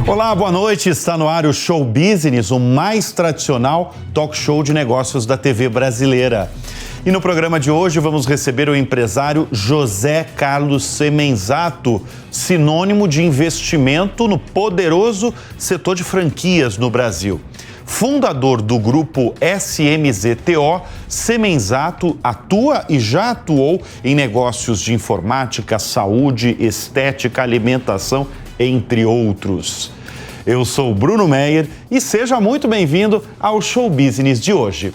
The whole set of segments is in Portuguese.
Olá, boa noite. Está no ar o Show Business, o mais tradicional talk show de negócios da TV brasileira. E no programa de hoje vamos receber o empresário José Carlos Semenzato, sinônimo de investimento no poderoso setor de franquias no Brasil. Fundador do grupo SMZTO, Semenzato atua e já atuou em negócios de informática, saúde, estética, alimentação, entre outros. Eu sou o Bruno Meyer e seja muito bem-vindo ao Show Business de hoje.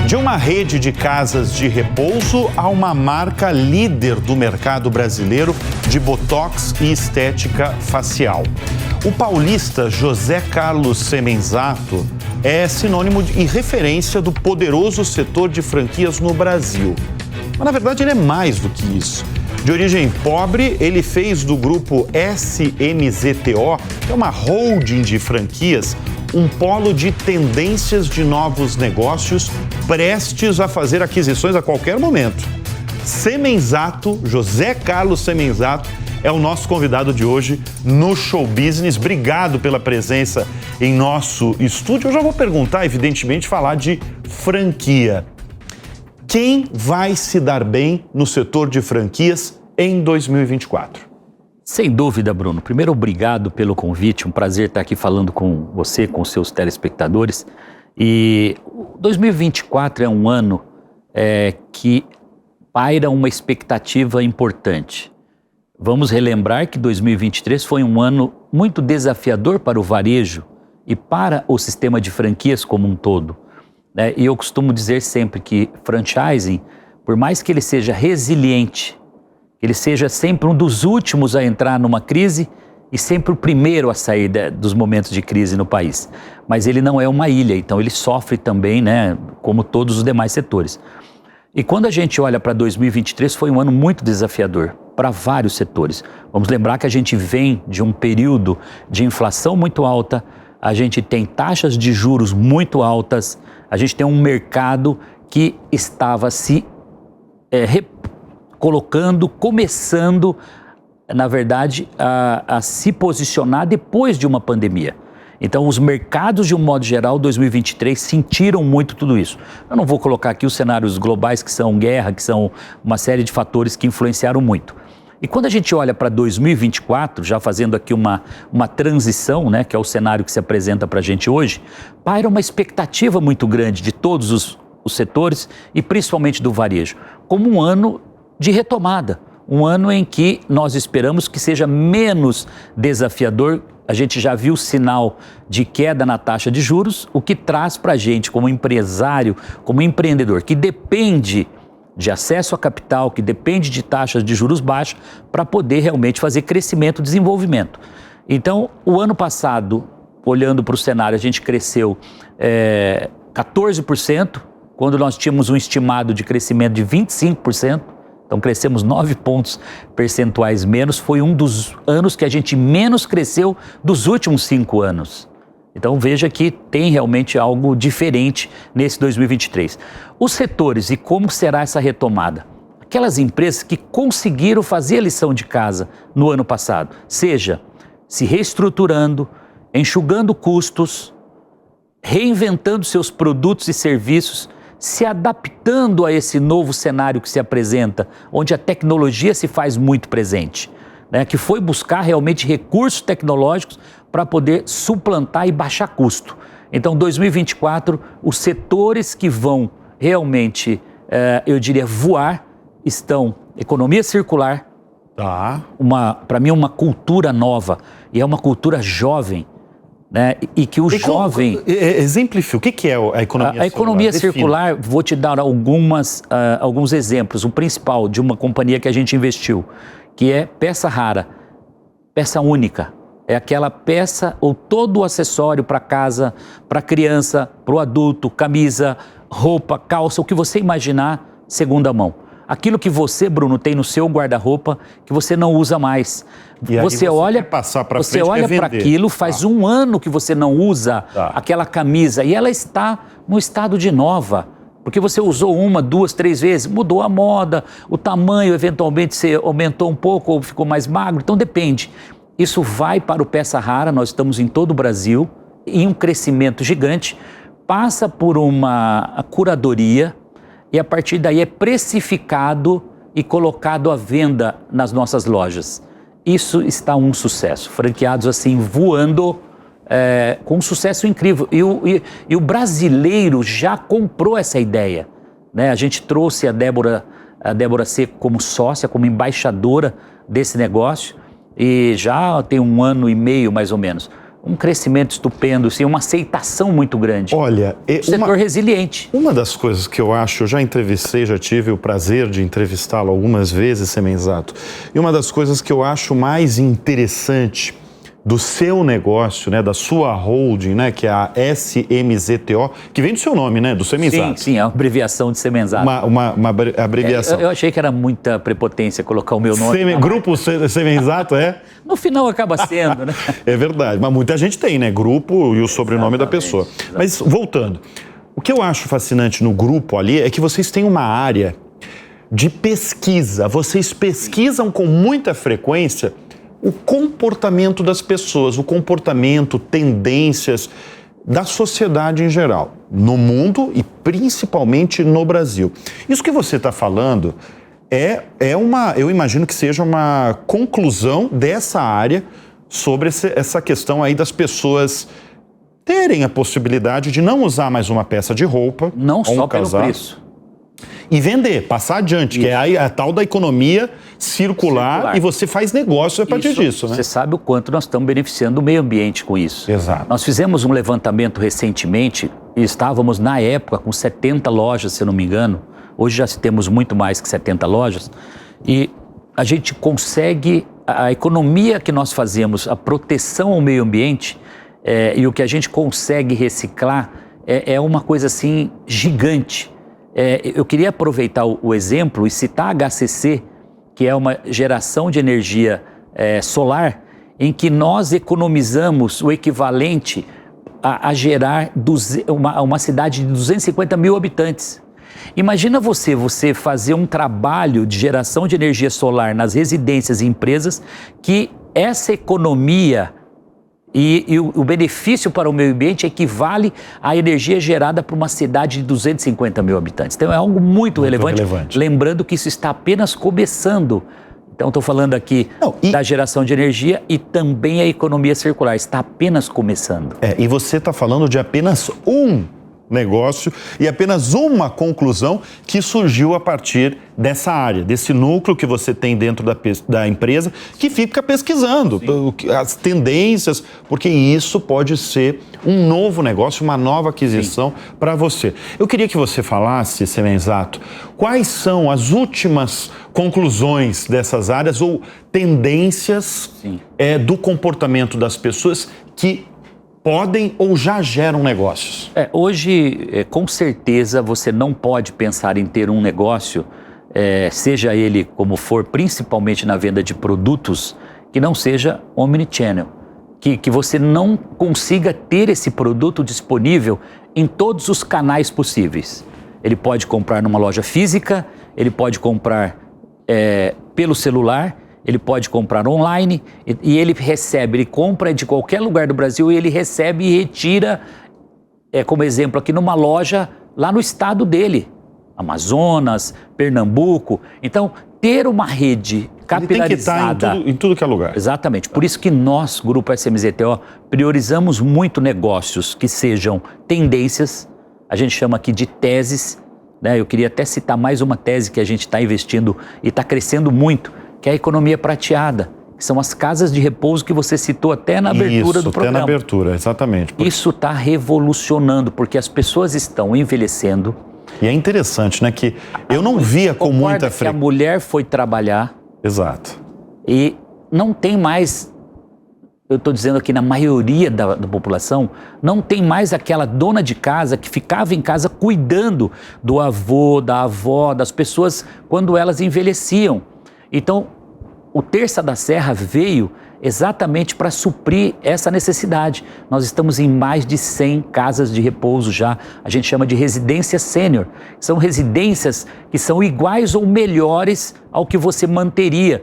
De uma rede de casas de repouso a uma marca líder do mercado brasileiro de botox e estética facial. O paulista José Carlos Semenzato é sinônimo e referência do poderoso setor de franquias no Brasil. Mas, na verdade, ele é mais do que isso. De origem pobre, ele fez do grupo SMZTO, que é uma holding de franquias, um polo de tendências de novos negócios prestes a fazer aquisições a qualquer momento. Semenzato, José Carlos Semenzato, é o nosso convidado de hoje no Show Business. Obrigado pela presença em nosso estúdio. Eu já vou perguntar, evidentemente, falar de franquia. Quem vai se dar bem no setor de franquias em 2024? Sem dúvida, Bruno. Primeiro, obrigado pelo convite. Um prazer estar aqui falando com você, com os seus telespectadores. E 2024 é um ano que paira uma expectativa importante. Vamos relembrar que 2023 foi um ano muito desafiador para o varejo e para o sistema de franquias como um todo. E eu costumo dizer sempre que franchising, por mais que ele seja resiliente, ele seja sempre um dos últimos a entrar numa crise e sempre o primeiro a sair dos momentos de crise no país. Mas ele não é uma ilha, então ele sofre também, como todos os demais setores. E quando a gente olha para 2023, foi um ano muito desafiador para vários setores. Vamos lembrar que a gente vem de um período de inflação muito alta, a gente tem taxas de juros muito altas, a gente tem um mercado que estava se começando, na verdade, a se posicionar depois de uma pandemia. Então, os mercados, de um modo geral, 2023, sentiram muito tudo isso. Eu não vou colocar aqui os cenários globais, que são guerra, que são uma série de fatores que influenciaram muito. E quando a gente olha para 2024, já fazendo aqui uma transição, que é o cenário que se apresenta para a gente hoje, paira uma expectativa muito grande de todos os setores e principalmente do varejo, como um ano de retomada, um ano em que nós esperamos que seja menos desafiador. A gente já viu sinal de queda na taxa de juros, o que traz para a gente, como empresário, como empreendedor, que depende de acesso a capital, que depende de taxas de juros baixas, para poder realmente fazer crescimento e desenvolvimento. Então, o ano passado, olhando para o cenário, a gente cresceu 14%, quando nós tínhamos um estimado de crescimento de 25%. Então, crescemos 9 pontos percentuais menos. Foi um dos anos que a gente menos cresceu dos últimos 5 anos. Então, veja que tem realmente algo diferente nesse 2023. Os setores e como será essa retomada? Aquelas empresas que conseguiram fazer a lição de casa no ano passado, seja se reestruturando, enxugando custos, reinventando seus produtos e serviços, se adaptando a esse novo cenário que se apresenta, onde a tecnologia se faz muito presente, que foi buscar realmente recursos tecnológicos para poder suplantar e baixar custo. Então, 2024, os setores que vão realmente, eu diria, voar, estão economia circular, para mim uma cultura nova, e é uma cultura jovem, e que o jovem... Exemplifica, o que é a economia circular? A economia circular, vou te dar alguns exemplos. O principal de uma companhia que a gente investiu, que é peça rara, peça única. É aquela peça ou todo o acessório para casa, para criança, para o adulto, camisa, roupa, calça, o que você imaginar, segunda mão. Aquilo que você, Bruno, tem no seu guarda-roupa que você não usa mais. E você olha para aquilo, faz um ano que você não usa aquela camisa e ela está no estado de nova, Porque você usou uma, duas, três vezes, mudou a moda, o tamanho, eventualmente você aumentou um pouco ou ficou mais magro, então depende. Isso vai para o peça rara, nós estamos em todo o Brasil, em um crescimento gigante, passa por uma curadoria e a partir daí é precificado e colocado à venda nas nossas lojas. Isso está um sucesso, franqueados assim voando, com um sucesso incrível. E o brasileiro já comprou essa ideia, né? A gente trouxe a Débora Seco como sócia, como embaixadora desse negócio e já tem 1 ano e meio mais ou menos. Um crescimento estupendo, assim, uma aceitação muito grande. Olha, um setor resiliente. Uma das coisas que eu acho, eu já entrevistei, já tive o prazer de entrevistá-lo algumas vezes, Semenzato, e uma das coisas que eu acho mais interessante do seu negócio, né, da sua holding, né, que é a SMZTO, que vem do seu nome, né, do Semenzato. Sim, é uma abreviação de Semenzato. Uma abreviação. Eu achei que era muita prepotência colocar o meu nome. Grupo Semenzato, é? No final acaba sendo, né? É verdade, mas muita gente tem, né, grupo e o sobrenome da pessoa. Mas voltando, o que eu acho fascinante no grupo ali é que vocês têm uma área de pesquisa, vocês pesquisam com muita frequência o comportamento das pessoas, o comportamento, tendências da sociedade em geral, no mundo e principalmente no Brasil. Isso que você está falando eu imagino que seja uma conclusão dessa área sobre essa questão aí das pessoas terem a possibilidade de não usar mais uma peça de roupa, não só pelo preço, e vender, passar adiante, que é a tal da economia circular e você faz negócio a partir disso, né? Você sabe o quanto nós estamos beneficiando o meio ambiente com isso. Exato. Nós fizemos um levantamento recentemente e estávamos na época com 70 lojas, se eu não me engano. Hoje já temos muito mais que 70 lojas e a gente consegue, a economia que nós fazemos, a proteção ao meio ambiente e o que a gente consegue reciclar é uma coisa assim gigante. Eu queria aproveitar o exemplo e citar a HCC, que é uma geração de energia solar, em que nós economizamos o equivalente a gerar uma cidade de 250 mil habitantes. Imagina você fazer um trabalho de geração de energia solar nas residências e empresas, que essa economia e o benefício para o meio ambiente equivale à energia gerada por uma cidade de 250 mil habitantes. Então é algo muito relevante. Lembrando que isso está apenas começando. Então estou falando aqui da geração de energia e também a economia circular. Está apenas começando. E você está falando de apenas um negócio e apenas uma conclusão que surgiu a partir dessa área, desse núcleo que você tem dentro da empresa, que fica pesquisando as tendências, porque isso pode ser um novo negócio, uma nova aquisição para você. Eu queria que você falasse, Semenzato, quais são as últimas conclusões dessas áreas ou tendências do comportamento das pessoas que podem ou já geram negócios? Hoje, com certeza, você não pode pensar em ter um negócio, seja ele como for, principalmente na venda de produtos, que não seja omnichannel. Que você não consiga ter esse produto disponível em todos os canais possíveis. Ele pode comprar numa loja física, ele pode comprar pelo celular, ele pode comprar online e ele recebe, ele compra de qualquer lugar do Brasil e ele recebe e retira, como exemplo aqui, numa loja lá no estado dele, Amazonas, Pernambuco. Então, ter uma rede capilarizada... Ele tem que estar em tudo que é lugar. Exatamente. Por isso que nós, Grupo SMZTO, priorizamos muito negócios que sejam tendências, a gente chama aqui de teses, né? Eu queria até citar mais uma tese que a gente está investindo e está crescendo muito, que é a economia prateada, que são as casas de repouso que você citou até na abertura do programa. Até na abertura, exatamente. Isso está revolucionando, porque as pessoas estão envelhecendo. E é interessante, né, que eu não via com muita frequência. A mulher foi trabalhar. Exato. E não tem mais, eu estou dizendo aqui na maioria da população, não tem mais aquela dona de casa que ficava em casa cuidando do avô, da avó, das pessoas quando elas envelheciam. Então, o Terça da Serra veio exatamente para suprir essa necessidade. Nós estamos em mais de 100 casas de repouso já, a gente chama de residência sênior. São residências que são iguais ou melhores ao que você manteria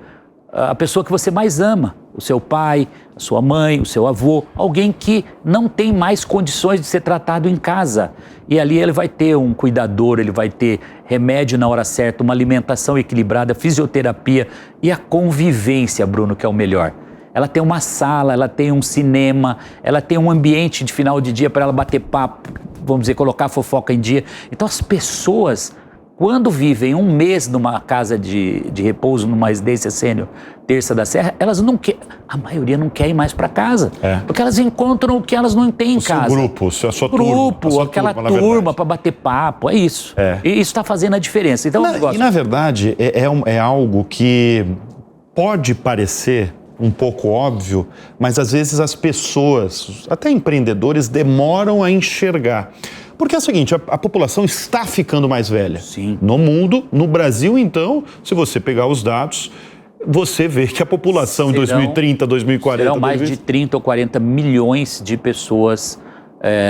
a pessoa que você mais ama, o seu pai, a sua mãe, o seu avô, alguém que não tem mais condições de ser tratado em casa. E ali ele vai ter um cuidador, ele vai ter remédio na hora certa, uma alimentação equilibrada, fisioterapia e a convivência, Bruno, que é o melhor. Ela tem uma sala, ela tem um cinema, ela tem um ambiente de final de dia para ela bater papo, vamos dizer, colocar a fofoca em dia. Então as pessoas, quando vivem um mês numa casa de repouso, numa residência sênior Terça da Serra, elas não querem, a maioria não quer ir mais para casa, porque elas encontram o que elas não têm em casa. O grupo, a sua turma. Aquela turma para bater papo, é isso. E isso está fazendo a diferença. Então, e na verdade, é algo que pode parecer um pouco óbvio, mas às vezes as pessoas, até empreendedores, demoram a enxergar. Porque é o seguinte, a população está ficando mais velha. Sim. No mundo, no Brasil, então, se você pegar os dados, você vê que a população em 2030, 2040... Serão mais de 30 ou 40 milhões de pessoas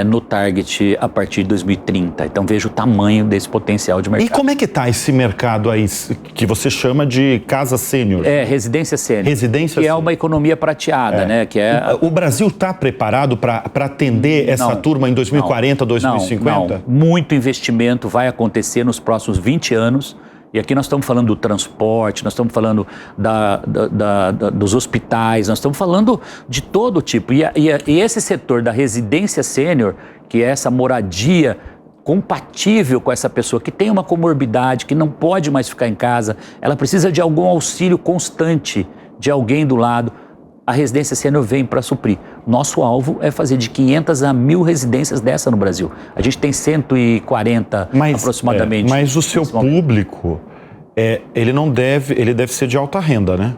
no target a partir de 2030. Então veja o tamanho desse potencial de mercado. E como é que está esse mercado aí, que você chama de casa sênior? Residência sênior. Residência que é uma economia prateada, né? Que é... O Brasil está preparado para atender essa turma em 2040, 2050? Não. Muito investimento vai acontecer nos próximos 20 anos. E aqui nós estamos falando do transporte, nós estamos falando dos hospitais, nós estamos falando de todo tipo. E esse setor da residência sênior, que é essa moradia compatível com essa pessoa que tem uma comorbidade, que não pode mais ficar em casa, ela precisa de algum auxílio constante de alguém do lado, a residência sênior vem para suprir. Nosso alvo é fazer de 500 a 1.000 residências dessa no Brasil. A gente tem 140 aproximadamente. Mas o seu público, ele deve ser de alta renda, né?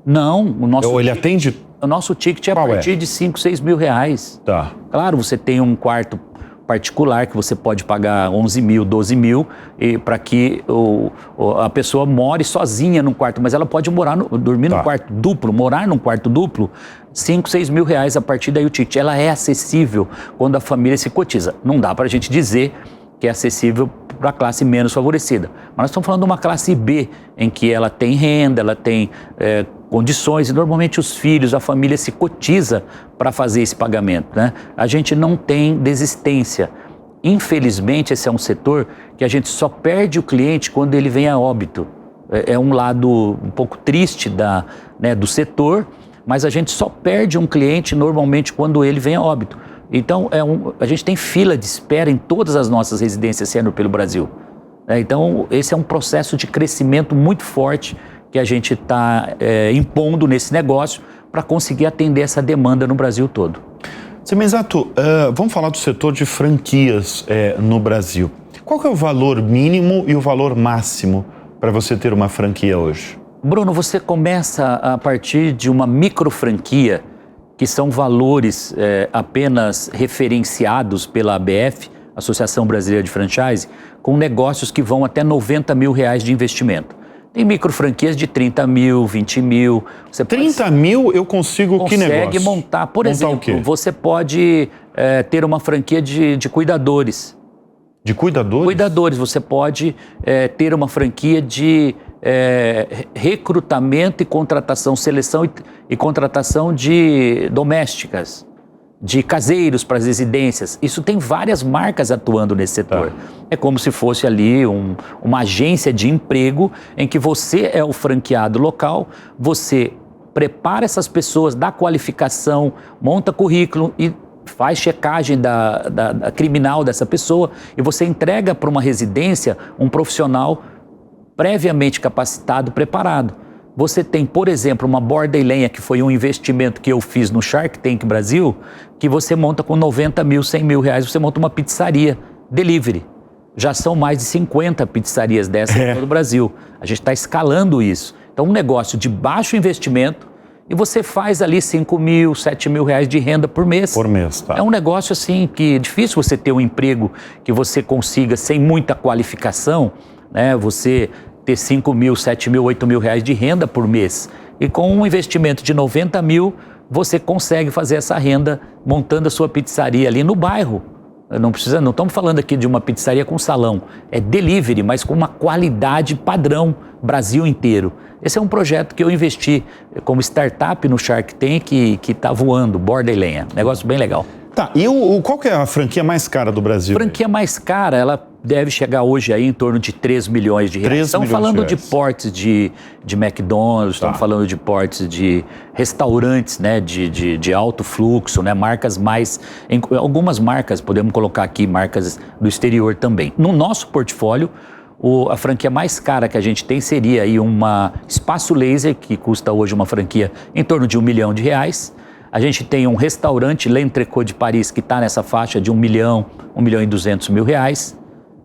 Não, ele atende... O nosso ticket é a partir de 5, 6 mil reais. Tá. Claro, você tem um quarto particular que você pode pagar 11 mil, 12 mil para que a pessoa more sozinha num quarto, mas ela pode dormir num quarto duplo, morar num quarto duplo, 5, 6 mil reais a partir daí o ticket. Ela é acessível quando a família se cotiza. Não dá para a gente dizer que é acessível para a classe menos favorecida. Mas nós estamos falando de uma classe B, em que ela tem renda, ela tem condições, e normalmente os filhos, a família se cotiza para fazer esse pagamento, né? A gente não tem desistência. Infelizmente, esse é um setor que a gente só perde o cliente quando ele vem a óbito. É um lado um pouco triste do setor, mas a gente só perde um cliente normalmente quando ele vem a óbito. Então, a gente tem fila de espera em todas as nossas residências sênior pelo Brasil. Então, esse é um processo de crescimento muito forte que a gente está impondo nesse negócio para conseguir atender essa demanda no Brasil todo. Semenzato, vamos falar do setor de franquias no Brasil. Qual que é o valor mínimo e o valor máximo para você ter uma franquia hoje? Bruno, você começa a partir de uma micro franquia, que são valores apenas referenciados pela ABF, Associação Brasileira de Franchise, com negócios que vão até 90 mil reais de investimento. Tem micro franquias de 30 mil, 20 mil. 30 mil eu consigo que negócio? Consegue montar. Por exemplo, você pode ter uma franquia de cuidadores. De cuidadores? Cuidadores. Você pode ter uma franquia de recrutamento e contratação, seleção e contratação de domésticas, de caseiros para as residências. Isso tem várias marcas atuando nesse setor. É como se fosse ali uma agência de emprego em que você é o franqueado local, você prepara essas pessoas, dá qualificação, monta currículo e faz checagem da criminal dessa pessoa e você entrega para uma residência um profissional previamente capacitado, preparado. Você tem, por exemplo, uma borda e lenha, que foi um investimento que eu fiz no Shark Tank Brasil, que você monta com 90 mil, 100 mil reais, você monta uma pizzaria delivery. Já são mais de 50 pizzarias dessas em todo o Brasil. A gente está escalando isso. Então, um negócio de baixo investimento e você faz ali 5 mil, 7 mil reais de renda por mês. Por mês, tá. É um negócio assim que é difícil você ter um emprego que você consiga sem muita qualificação, né? Você ter 5 mil, 7 mil, 8 mil reais de renda por mês. E com um investimento de 90 mil, você consegue fazer essa renda montando a sua pizzaria ali no bairro. Não estamos falando aqui de uma pizzaria com salão, é delivery, mas com uma qualidade padrão Brasil inteiro. Esse é um projeto que eu investi como startup no Shark Tank que está voando, borda e lenha. Negócio bem legal. Tá, e qual que é a franquia mais cara do Brasil? A franquia mais cara, ela deve chegar hoje aí em torno de 3 milhões de reais. Estamos falando de portes de McDonald's, estamos falando de portes de restaurantes, né, de alto fluxo, né, marcas mais... Algumas marcas, podemos colocar aqui, marcas do exterior também. No nosso portfólio, a franquia mais cara que a gente tem seria aí uma Espaço Laser, que custa hoje uma franquia em torno de R$1 milhão. A gente tem um restaurante, L'Entrecôte de Paris, que está nessa faixa de R$1 milhão, R$1.200.000.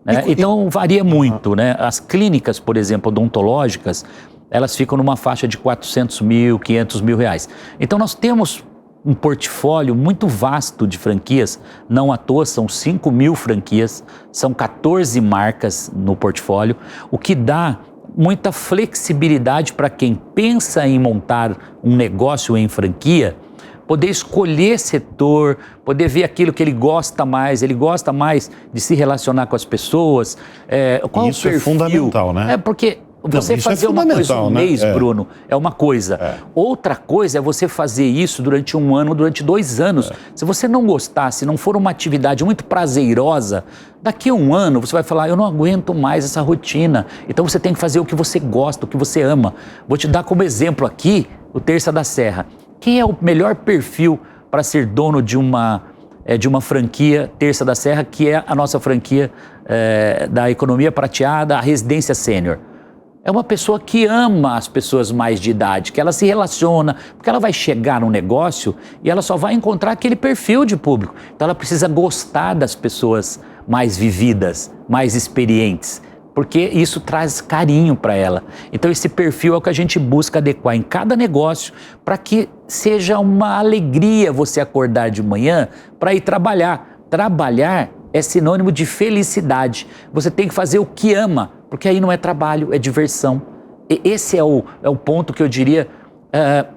Né? Então varia muito, né? As clínicas, por exemplo, odontológicas, elas ficam numa faixa de 400 mil, 500 mil reais. Então nós temos um portfólio muito vasto de franquias, não à toa são 5 mil franquias, são 14 marcas no portfólio, o que dá muita flexibilidade para quem pensa em montar um negócio em franquia, poder escolher setor, poder ver aquilo que ele gosta mais de se relacionar com as pessoas. Qual isso é fundamental, né? Porque você fazer uma coisa um mês, Bruno, é uma coisa. Outra coisa é você fazer isso durante 1 ano, durante 2 anos. Se você não gostar, se não for uma atividade muito prazerosa, daqui a 1 ano você vai falar, eu não aguento mais essa rotina. Então você tem que fazer o que você gosta, o que você ama. Vou te dar como exemplo aqui o Terça da Serra. Quem é o melhor perfil para ser dono de uma franquia Terça da Serra, que é a nossa franquia da economia prateada, a residência sênior? É uma pessoa que ama as pessoas mais de idade, que ela se relaciona, porque ela vai chegar num negócio e ela só vai encontrar aquele perfil de público. Então ela precisa gostar das pessoas mais vividas, mais experientes, porque isso traz carinho para ela. Então esse perfil é o que a gente busca adequar em cada negócio para que seja uma alegria você acordar de manhã para ir trabalhar. Trabalhar é sinônimo de felicidade. Você tem que fazer o que ama, porque aí não é trabalho, é diversão. E esse é o ponto que eu diria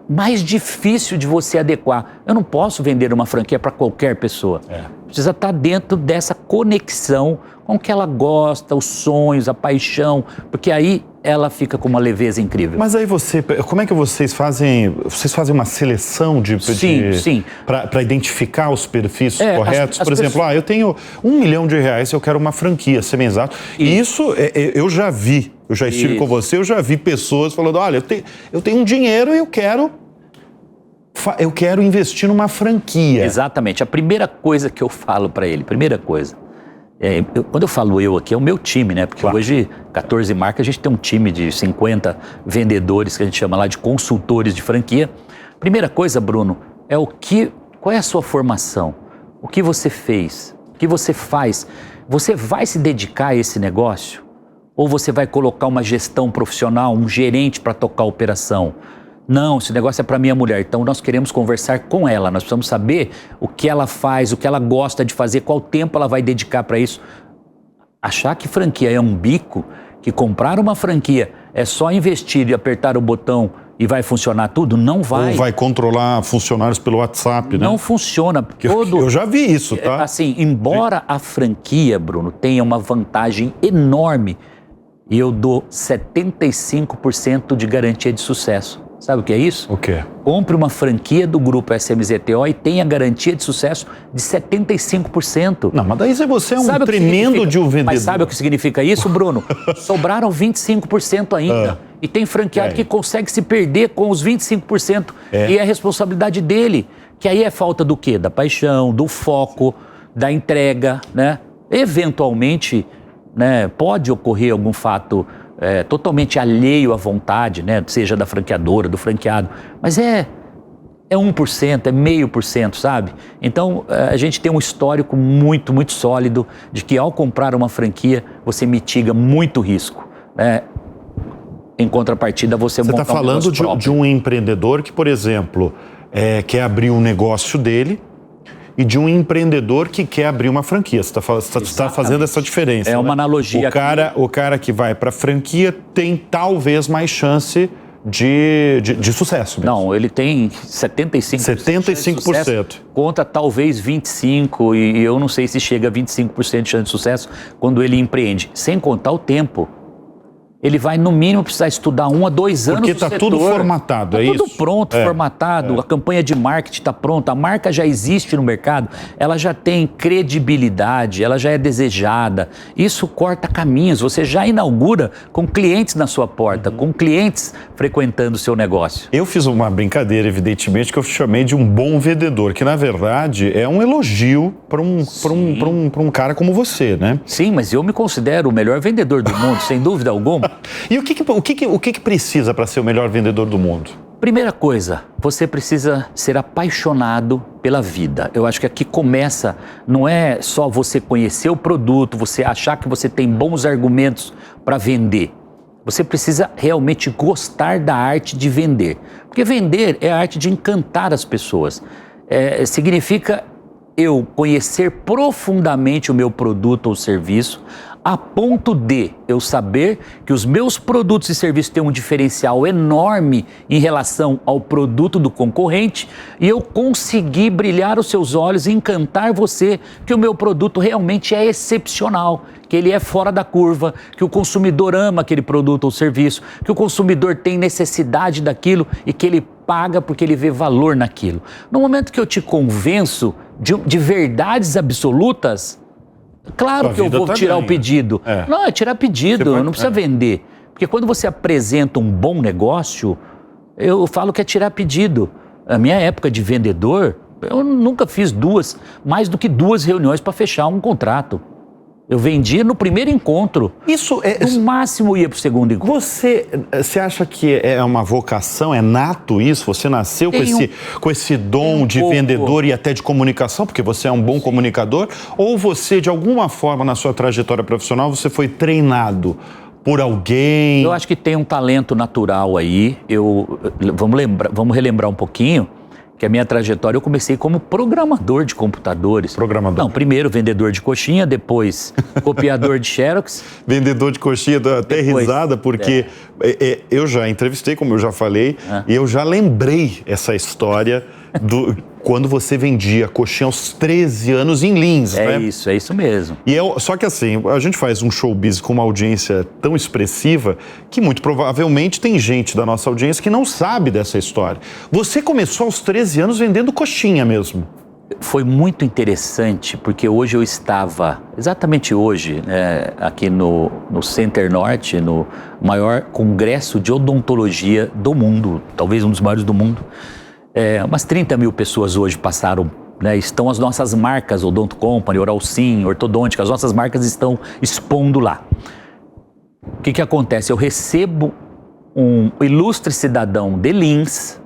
mais difícil de você adequar. Eu não posso vender uma franquia para qualquer pessoa. Precisa estar dentro dessa conexão com o que ela gosta, os sonhos, a paixão, porque aí ela fica com uma leveza incrível. Mas aí como é que vocês fazem? Vocês fazem uma seleção sim. para identificar os perfis corretos? Por exemplo, eu tenho R$1 milhão, eu quero uma franquia, semi-exato. E isso eu já vi, eu já estive com você, eu já vi pessoas falando, olha, eu tenho um dinheiro e eu quero investir numa franquia. Exatamente. A primeira coisa que eu falo para ele, quando eu falo eu aqui, é o meu time, né? Porque hoje, 14 marcas, a gente tem um time de 50 vendedores, que a gente chama lá de consultores de franquia. Primeira coisa, Bruno, qual é a sua formação? O que você fez? O que você faz? Você vai se dedicar a esse negócio? Ou você vai colocar uma gestão profissional, um gerente para tocar a operação? Não, esse negócio é para minha mulher, então nós queremos conversar com ela, nós precisamos saber o que ela faz, o que ela gosta de fazer, qual tempo ela vai dedicar para isso. Achar que franquia é um bico, que comprar uma franquia é só investir e apertar o botão e vai funcionar tudo, não vai. Ou vai controlar funcionários pelo WhatsApp, né? Não funciona. Eu já vi isso, tá? Assim, embora a franquia, Bruno, tenha uma vantagem enorme, e eu dou 75% de garantia de sucesso. Sabe o que é isso? O quê? Compre uma franquia do grupo SMZTO e tenha garantia de sucesso de 75%. Não, mas daí você é um tremendo de um vendedor. Mas sabe o que significa isso, Bruno? Sobraram 25% ainda. E tem franqueado que consegue se perder com os 25%. E é a responsabilidade dele. Que aí é falta do quê? Da paixão, do foco, da entrega, né? Eventualmente, né, pode ocorrer algum fato totalmente alheio à vontade, né? Seja da franqueadora, do franqueado, mas é 1%, é 0,5%, sabe? Então, a gente tem um histórico muito, muito sólido de que ao comprar uma franquia, você mitiga muito risco, né? Em contrapartida, você monta um negócio próprio. Você está falando de um empreendedor que, por exemplo, quer abrir um negócio dele e de um empreendedor que quer abrir uma franquia. Você está fazendo essa diferença. É uma analogia. O cara que vai para a franquia tem talvez mais chance de sucesso mesmo. Não, ele tem 75%. 75%. Conta talvez 25%, e eu não sei se chega a 25% de chance de sucesso quando ele empreende. Sem contar o tempo. Ele vai, no mínimo, precisar estudar 1 a 2 anos. Porque está tudo formatado, é isso? Tudo pronto, formatado. A campanha de marketing está pronta, a marca já existe no mercado, ela já tem credibilidade, ela já é desejada. Isso corta caminhos, você já inaugura com clientes na sua porta, com clientes frequentando o seu negócio. Eu fiz uma brincadeira, evidentemente, que eu chamei de um bom vendedor, que na verdade é um elogio para um cara como você, né? Sim, mas eu me considero o melhor vendedor do mundo, sem dúvida alguma. E o que precisa para ser o melhor vendedor do mundo? Primeira coisa, você precisa ser apaixonado pela vida. Eu acho que aqui começa, não é só você conhecer o produto, você achar que você tem bons argumentos para vender. Você precisa realmente gostar da arte de vender. Porque vender é a arte de encantar as pessoas. Significa eu conhecer profundamente o meu produto ou serviço, a ponto de eu saber que os meus produtos e serviços têm um diferencial enorme em relação ao produto do concorrente e eu conseguir brilhar os seus olhos e encantar você que o meu produto realmente é excepcional, que ele é fora da curva, que o consumidor ama aquele produto ou serviço, que o consumidor tem necessidade daquilo e que ele paga porque ele vê valor naquilo. No momento que eu te convenço de verdades absolutas, claro que eu vou tirar o pedido. Não, é tirar pedido, não precisa vender. Porque quando você apresenta um bom negócio, eu falo que é tirar pedido. A minha época de vendedor, eu nunca fiz mais do que 2 reuniões para fechar um contrato. Eu vendia no primeiro encontro. No máximo ia para o segundo encontro. Você acha que é uma vocação, é nato isso? Você nasceu com esse dom de vendedor e até de comunicação, porque você é um bom comunicador? Ou você, de alguma forma, na sua trajetória profissional, você foi treinado por alguém? Eu acho que tem um talento natural aí. Vamos relembrar um pouquinho. Que a minha trajetória, eu comecei como programador de computadores. Programador. Não, primeiro vendedor de coxinha, depois copiador de Xerox. Vendedor de coxinha, dá até risada, porque eu já entrevistei, como eu já falei, e eu já lembrei essa história quando você vendia coxinha aos 13 anos em Lins, né? É isso mesmo. Só que assim, a gente faz um showbiz com uma audiência tão expressiva que muito provavelmente tem gente da nossa audiência que não sabe dessa história. Você começou aos 13 anos vendendo coxinha mesmo. Foi muito interessante, porque hoje eu estava, exatamente hoje, aqui no Center Norte, no maior congresso de odontologia do mundo, talvez um dos maiores do mundo. Umas 30 mil pessoas hoje passaram, estão as nossas marcas, Odonto Company, Oralsim, Ortodôntica, as nossas marcas estão expondo lá. O que acontece? Eu recebo um ilustre cidadão de Lins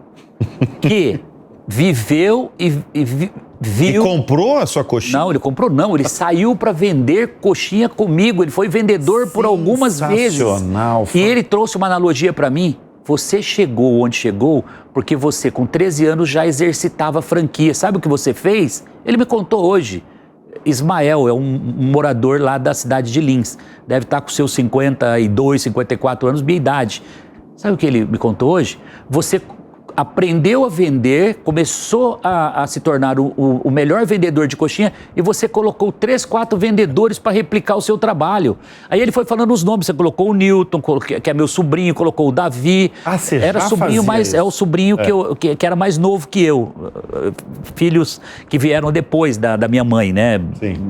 que viveu e viu... E comprou a sua coxinha? Não, ele comprou não, ele saiu para vender coxinha comigo, ele foi vendedor por algumas vezes. E ele trouxe uma analogia para mim. Você chegou onde chegou porque você, com 13 anos, já exercitava a franquia. Sabe o que você fez? Ele me contou hoje. Ismael é um morador lá da cidade de Lins. Deve estar com seus 52, 54 anos, minha idade. Sabe o que ele me contou hoje? Você aprendeu a vender, começou a se tornar o melhor vendedor de coxinha e você colocou 3, 4 vendedores para replicar o seu trabalho. Aí ele foi falando os nomes, você colocou o Newton, que é meu sobrinho, colocou o Davi. Você era já sobrinho, mas é o sobrinho que era mais novo que eu. Filhos que vieram depois da minha mãe, né?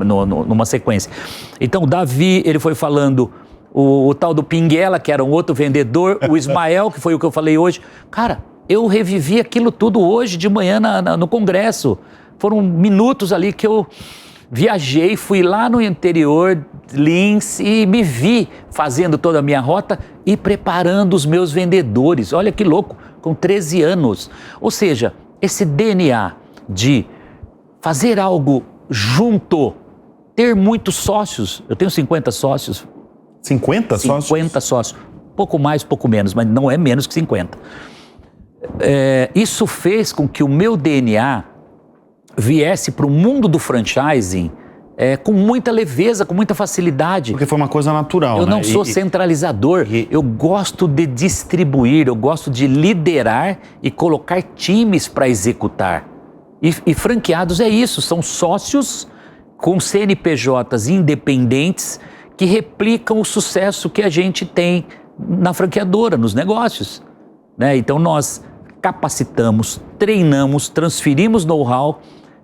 Numa sequência. Então o Davi, ele foi falando o tal do Pinguela, que era um outro vendedor, o Ismael, que foi o que eu falei hoje. Cara, eu revivi aquilo tudo hoje de manhã no congresso. Foram minutos ali que eu viajei, fui lá no interior, Lins, e me vi fazendo toda a minha rota e preparando os meus vendedores. Olha que louco, com 13 anos. Ou seja, esse DNA de fazer algo junto, ter muitos sócios. Eu tenho 50 sócios. 50 sócios? 50 sócios. Pouco mais, pouco menos, mas não é menos que 50. Isso fez com que o meu DNA viesse para o mundo do franchising com muita leveza, com muita facilidade. Porque foi uma coisa natural, Eu né? não sou centralizador, eu gosto de distribuir, eu gosto de liderar e colocar times para executar. E franqueados é isso, são sócios com CNPJs independentes que replicam o sucesso que a gente tem na franqueadora, nos negócios, né? Então nós capacitamos, treinamos, transferimos know-how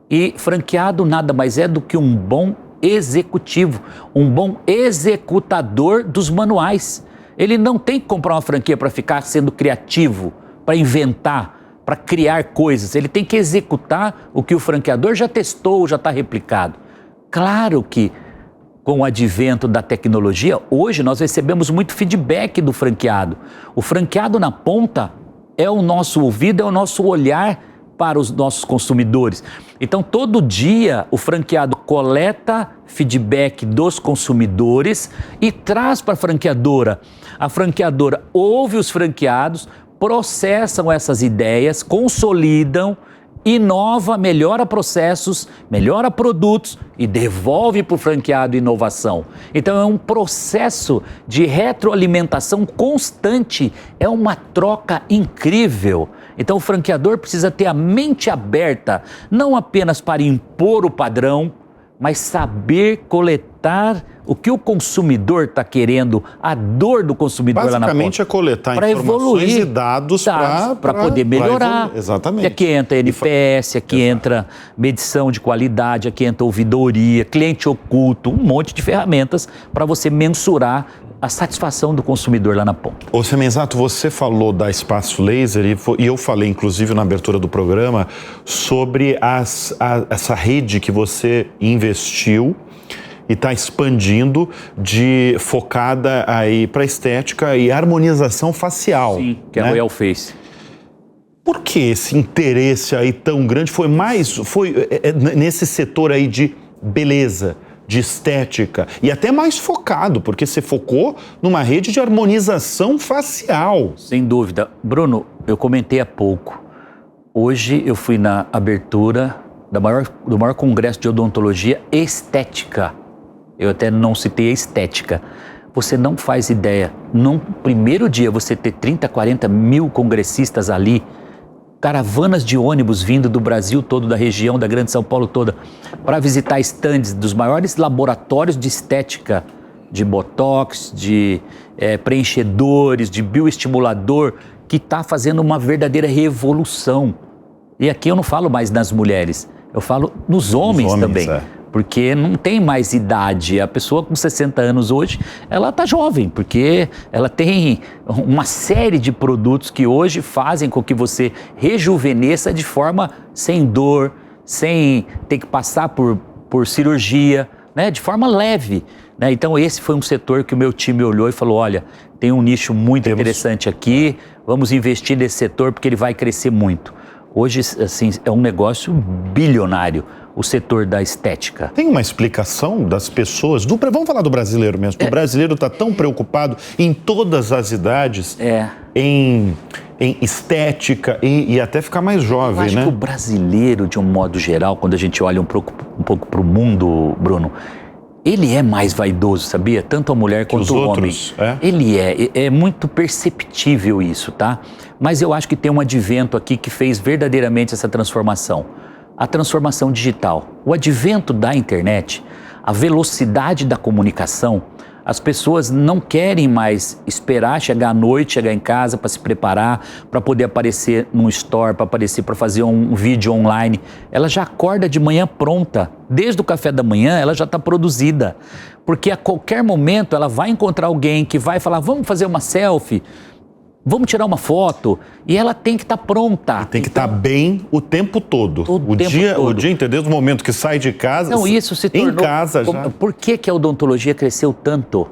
e franqueado nada mais é do que um bom executivo, um bom executador dos manuais. Ele não tem que comprar uma franquia para ficar sendo criativo, para inventar, para criar coisas. Ele tem que executar o que o franqueador já testou, já está replicado. Claro que com o advento da tecnologia, hoje nós recebemos muito feedback do franqueado. O franqueado na ponta é o nosso ouvido, é o nosso olhar para os nossos consumidores. Então, todo dia o franqueado coleta feedback dos consumidores e traz para a franqueadora. A franqueadora ouve os franqueados, processam essas ideias, consolidam, inova, melhora processos, melhora produtos e devolve para o franqueado inovação. Então é um processo de retroalimentação constante, é uma troca incrível. Então o franqueador precisa ter a mente aberta, não apenas para impor o padrão, mas saber coletar o que o consumidor está querendo, a dor do consumidor lá na ponta. Basicamente é coletar pra informações evoluir, e dados para poder melhorar. Exatamente. E aqui entra NPS, aqui entra medição de qualidade, aqui entra ouvidoria, cliente oculto, um monte de ferramentas para você mensurar a satisfação do consumidor lá na ponta. Ô Semenzato, você falou da Espaço Laser e eu falei, inclusive, na abertura do programa, sobre essa rede que você investiu e está expandindo, focada aí para estética e harmonização facial. Sim, que é a Royal Face. Por que esse interesse aí tão grande? Foi nesse setor aí de beleza, de estética e até mais focado, porque você focou numa rede de harmonização facial. Sem dúvida. Bruno, eu comentei há pouco. Hoje eu fui na abertura do maior congresso de odontologia estética. Eu até não citei a estética. Você não faz ideia. Num primeiro dia você ter 30, 40 mil congressistas ali, caravanas de ônibus vindo do Brasil todo, da região, da Grande São Paulo toda, para visitar estandes dos maiores laboratórios de estética, de botox, de preenchedores, de bioestimulador, que está fazendo uma verdadeira revolução. E aqui eu não falo mais nas mulheres, eu falo nos homens também. Porque não tem mais idade. A pessoa com 60 anos hoje, ela está jovem, porque ela tem uma série de produtos que hoje fazem com que você rejuvenesça de forma sem dor, sem ter que passar por cirurgia, né? De forma leve. Né? Então esse foi um setor que o meu time olhou e falou, olha, tem um nicho muito interessante aqui, vamos investir nesse setor porque ele vai crescer muito. Hoje, assim, é um negócio bilionário, o setor da estética. Tem uma explicação das pessoas, vamos falar do brasileiro mesmo, o brasileiro está tão preocupado em todas as idades, em estética e até ficar mais jovem, Eu acho que o brasileiro, de um modo geral, quando a gente olha um pouco para o mundo, Bruno, ele é mais vaidoso, sabia? Tanto a mulher quanto o homem. Ele é muito perceptível isso, tá? Mas eu acho que tem um advento aqui que fez verdadeiramente essa transformação. A transformação digital. O advento da internet, a velocidade da comunicação, as pessoas não querem mais esperar chegar à noite, chegar em casa para se preparar, para poder aparecer num store, para fazer um vídeo online. Ela já acorda de manhã pronta. Desde o café da manhã ela já está produzida. Porque a qualquer momento ela vai encontrar alguém que vai falar, vamos fazer uma selfie, vamos tirar uma foto, e ela tem que estar pronta. E tem que estar bem o tempo todo. O dia inteiro, desde o momento que sai de casa, não, isso se tornou, em casa já. Por que a odontologia cresceu tanto?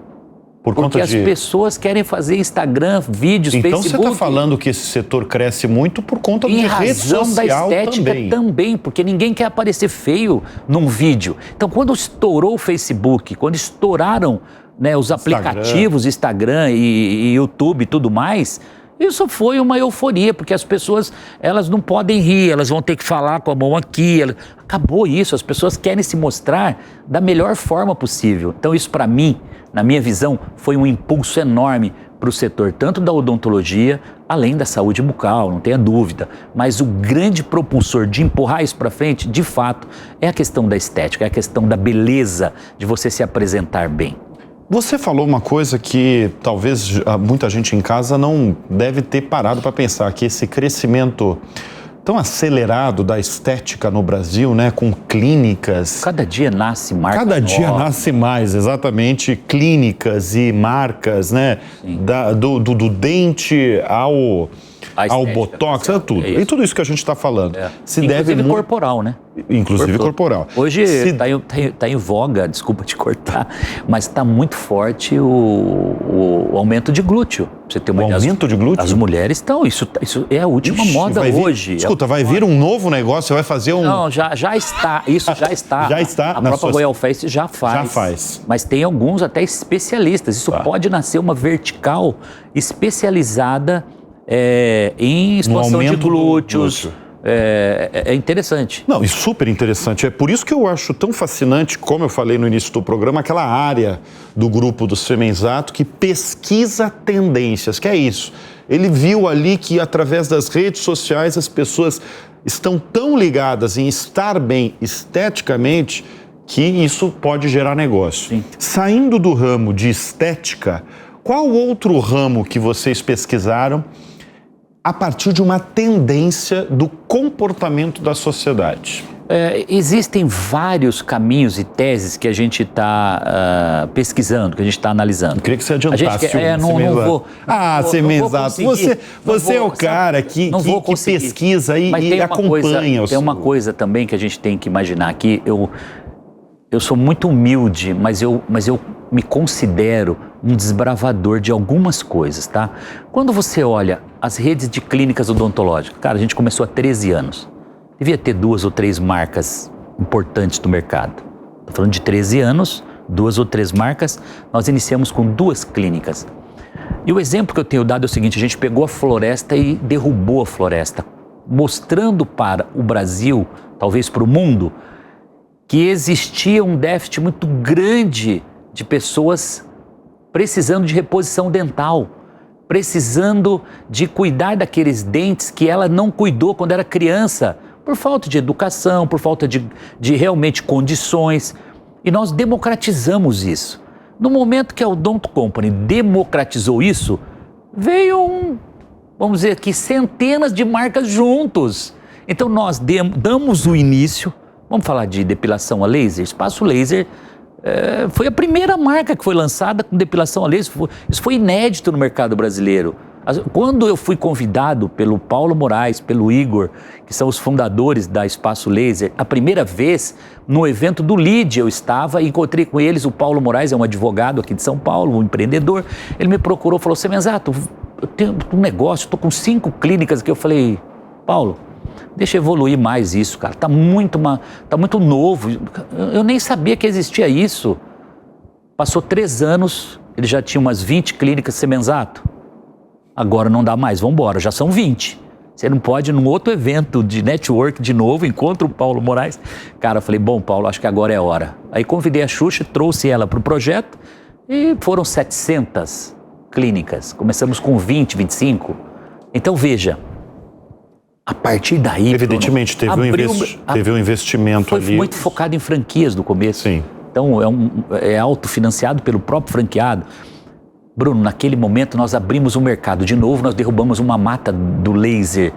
Porque as pessoas querem fazer Instagram, vídeos, então Facebook. Então você está falando que esse setor cresce muito por conta de rede social da estética também, porque ninguém quer aparecer feio num vídeo. Então quando estourou o Facebook, quando estouraram, né, os aplicativos, Instagram e YouTube e tudo mais, Isso foi uma euforia, porque as pessoas, elas não podem rir, elas vão ter que falar com a mão aqui. Acabou isso, as pessoas querem se mostrar da melhor forma possível. Então isso para mim, na minha visão, foi um impulso enorme para o setor, tanto da odontologia, além da saúde bucal, não tenha dúvida. Mas o grande propulsor de empurrar isso para frente, de fato, é a questão da estética, é a questão da beleza, de você se apresentar bem. Você falou uma coisa que talvez muita gente em casa não deve ter parado para pensar, que esse crescimento tão acelerado da estética no Brasil, né, com clínicas... Cada dia nasce marcas Cada dia novas. nasce mais, exatamente, clínicas e marcas, né, do dente ao botox, é tudo. E tudo isso que a gente está falando. Inclusive corporal, né? Inclusive corporal. Hoje está em voga, desculpa te cortar, mas está muito forte o aumento de glúteo. Você tem uma aumento de glúteo? As mulheres estão, isso é a última moda hoje. Escuta, vai vir um novo negócio, você vai fazer um... Não, já está, isso já está. Já está? A própria Royal Face já faz. Já faz. Mas tem alguns até especialistas. Isso pode nascer uma vertical especializada em expansão de glúteos. É interessante. Não, e super interessante. É por isso que eu acho tão fascinante, como eu falei no início do programa, aquela área do grupo do Semenzato que pesquisa tendências, que é isso. Ele viu ali que através das redes sociais as pessoas estão tão ligadas em estar bem esteticamente que isso pode gerar negócio. Sim. Saindo do ramo de estética, qual outro ramo que vocês pesquisaram a partir de uma tendência do comportamento da sociedade? Existem vários caminhos e teses que a gente está pesquisando, que a gente está analisando. Eu queria que você adiantasse não vou. Semenzato, você é o cara que pesquisa e acompanha. Tem uma coisa também que a gente tem que imaginar aqui. Eu sou muito humilde, mas eu me considero um desbravador de algumas coisas, tá? Quando você olha as redes de clínicas odontológicas, cara, a gente começou há 13 anos. Devia ter 2 ou 3 marcas importantes do mercado. Estou falando de 13 anos, 2 ou 3 marcas, nós iniciamos com 2 clínicas. E o exemplo que eu tenho dado é o seguinte, a gente pegou a floresta e derrubou a floresta, mostrando para o Brasil, talvez para o mundo, que existia um déficit muito grande de pessoas precisando de reposição dental, precisando de cuidar daqueles dentes que ela não cuidou quando era criança, por falta de educação, por falta de realmente condições. E nós democratizamos isso. No momento que a Odonto Company democratizou isso, veio vamos dizer aqui, centenas de marcas juntos. Então nós damos o início, vamos falar de depilação a laser, Espaço Laser, foi a primeira marca que foi lançada com depilação a laser. Isso foi inédito no mercado brasileiro. Quando eu fui convidado pelo Paulo Moraes, pelo Igor, que são os fundadores da Espaço Laser, a primeira vez no evento do LEAD eu estava e encontrei com eles. O Paulo Moraes é um advogado aqui de São Paulo, um empreendedor. Ele me procurou e falou: Semenzato, eu tenho um negócio, estou com 5 clínicas aqui. Eu falei: Paulo, deixa evoluir mais isso, cara. Tá muito novo. Eu nem sabia que existia isso. Passou 3 anos, ele já tinha umas 20 clínicas. Semenzato, agora não dá mais, vamos embora, já são 20. Você não pode ir num outro evento de network de novo, encontra o Paulo Moraes. Cara, eu falei: bom, Paulo, acho que agora é a hora. Aí convidei a Xuxa, trouxe ela para o projeto e foram 700 clínicas. Começamos com 20, 25. Então veja, a partir daí... Evidentemente, teve um investimento ali. Foi muito focado em franquias no começo. Sim. Então é autofinanciado pelo próprio franqueado. Bruno, naquele momento nós abrimos o mercado. De novo, nós derrubamos uma mata do laser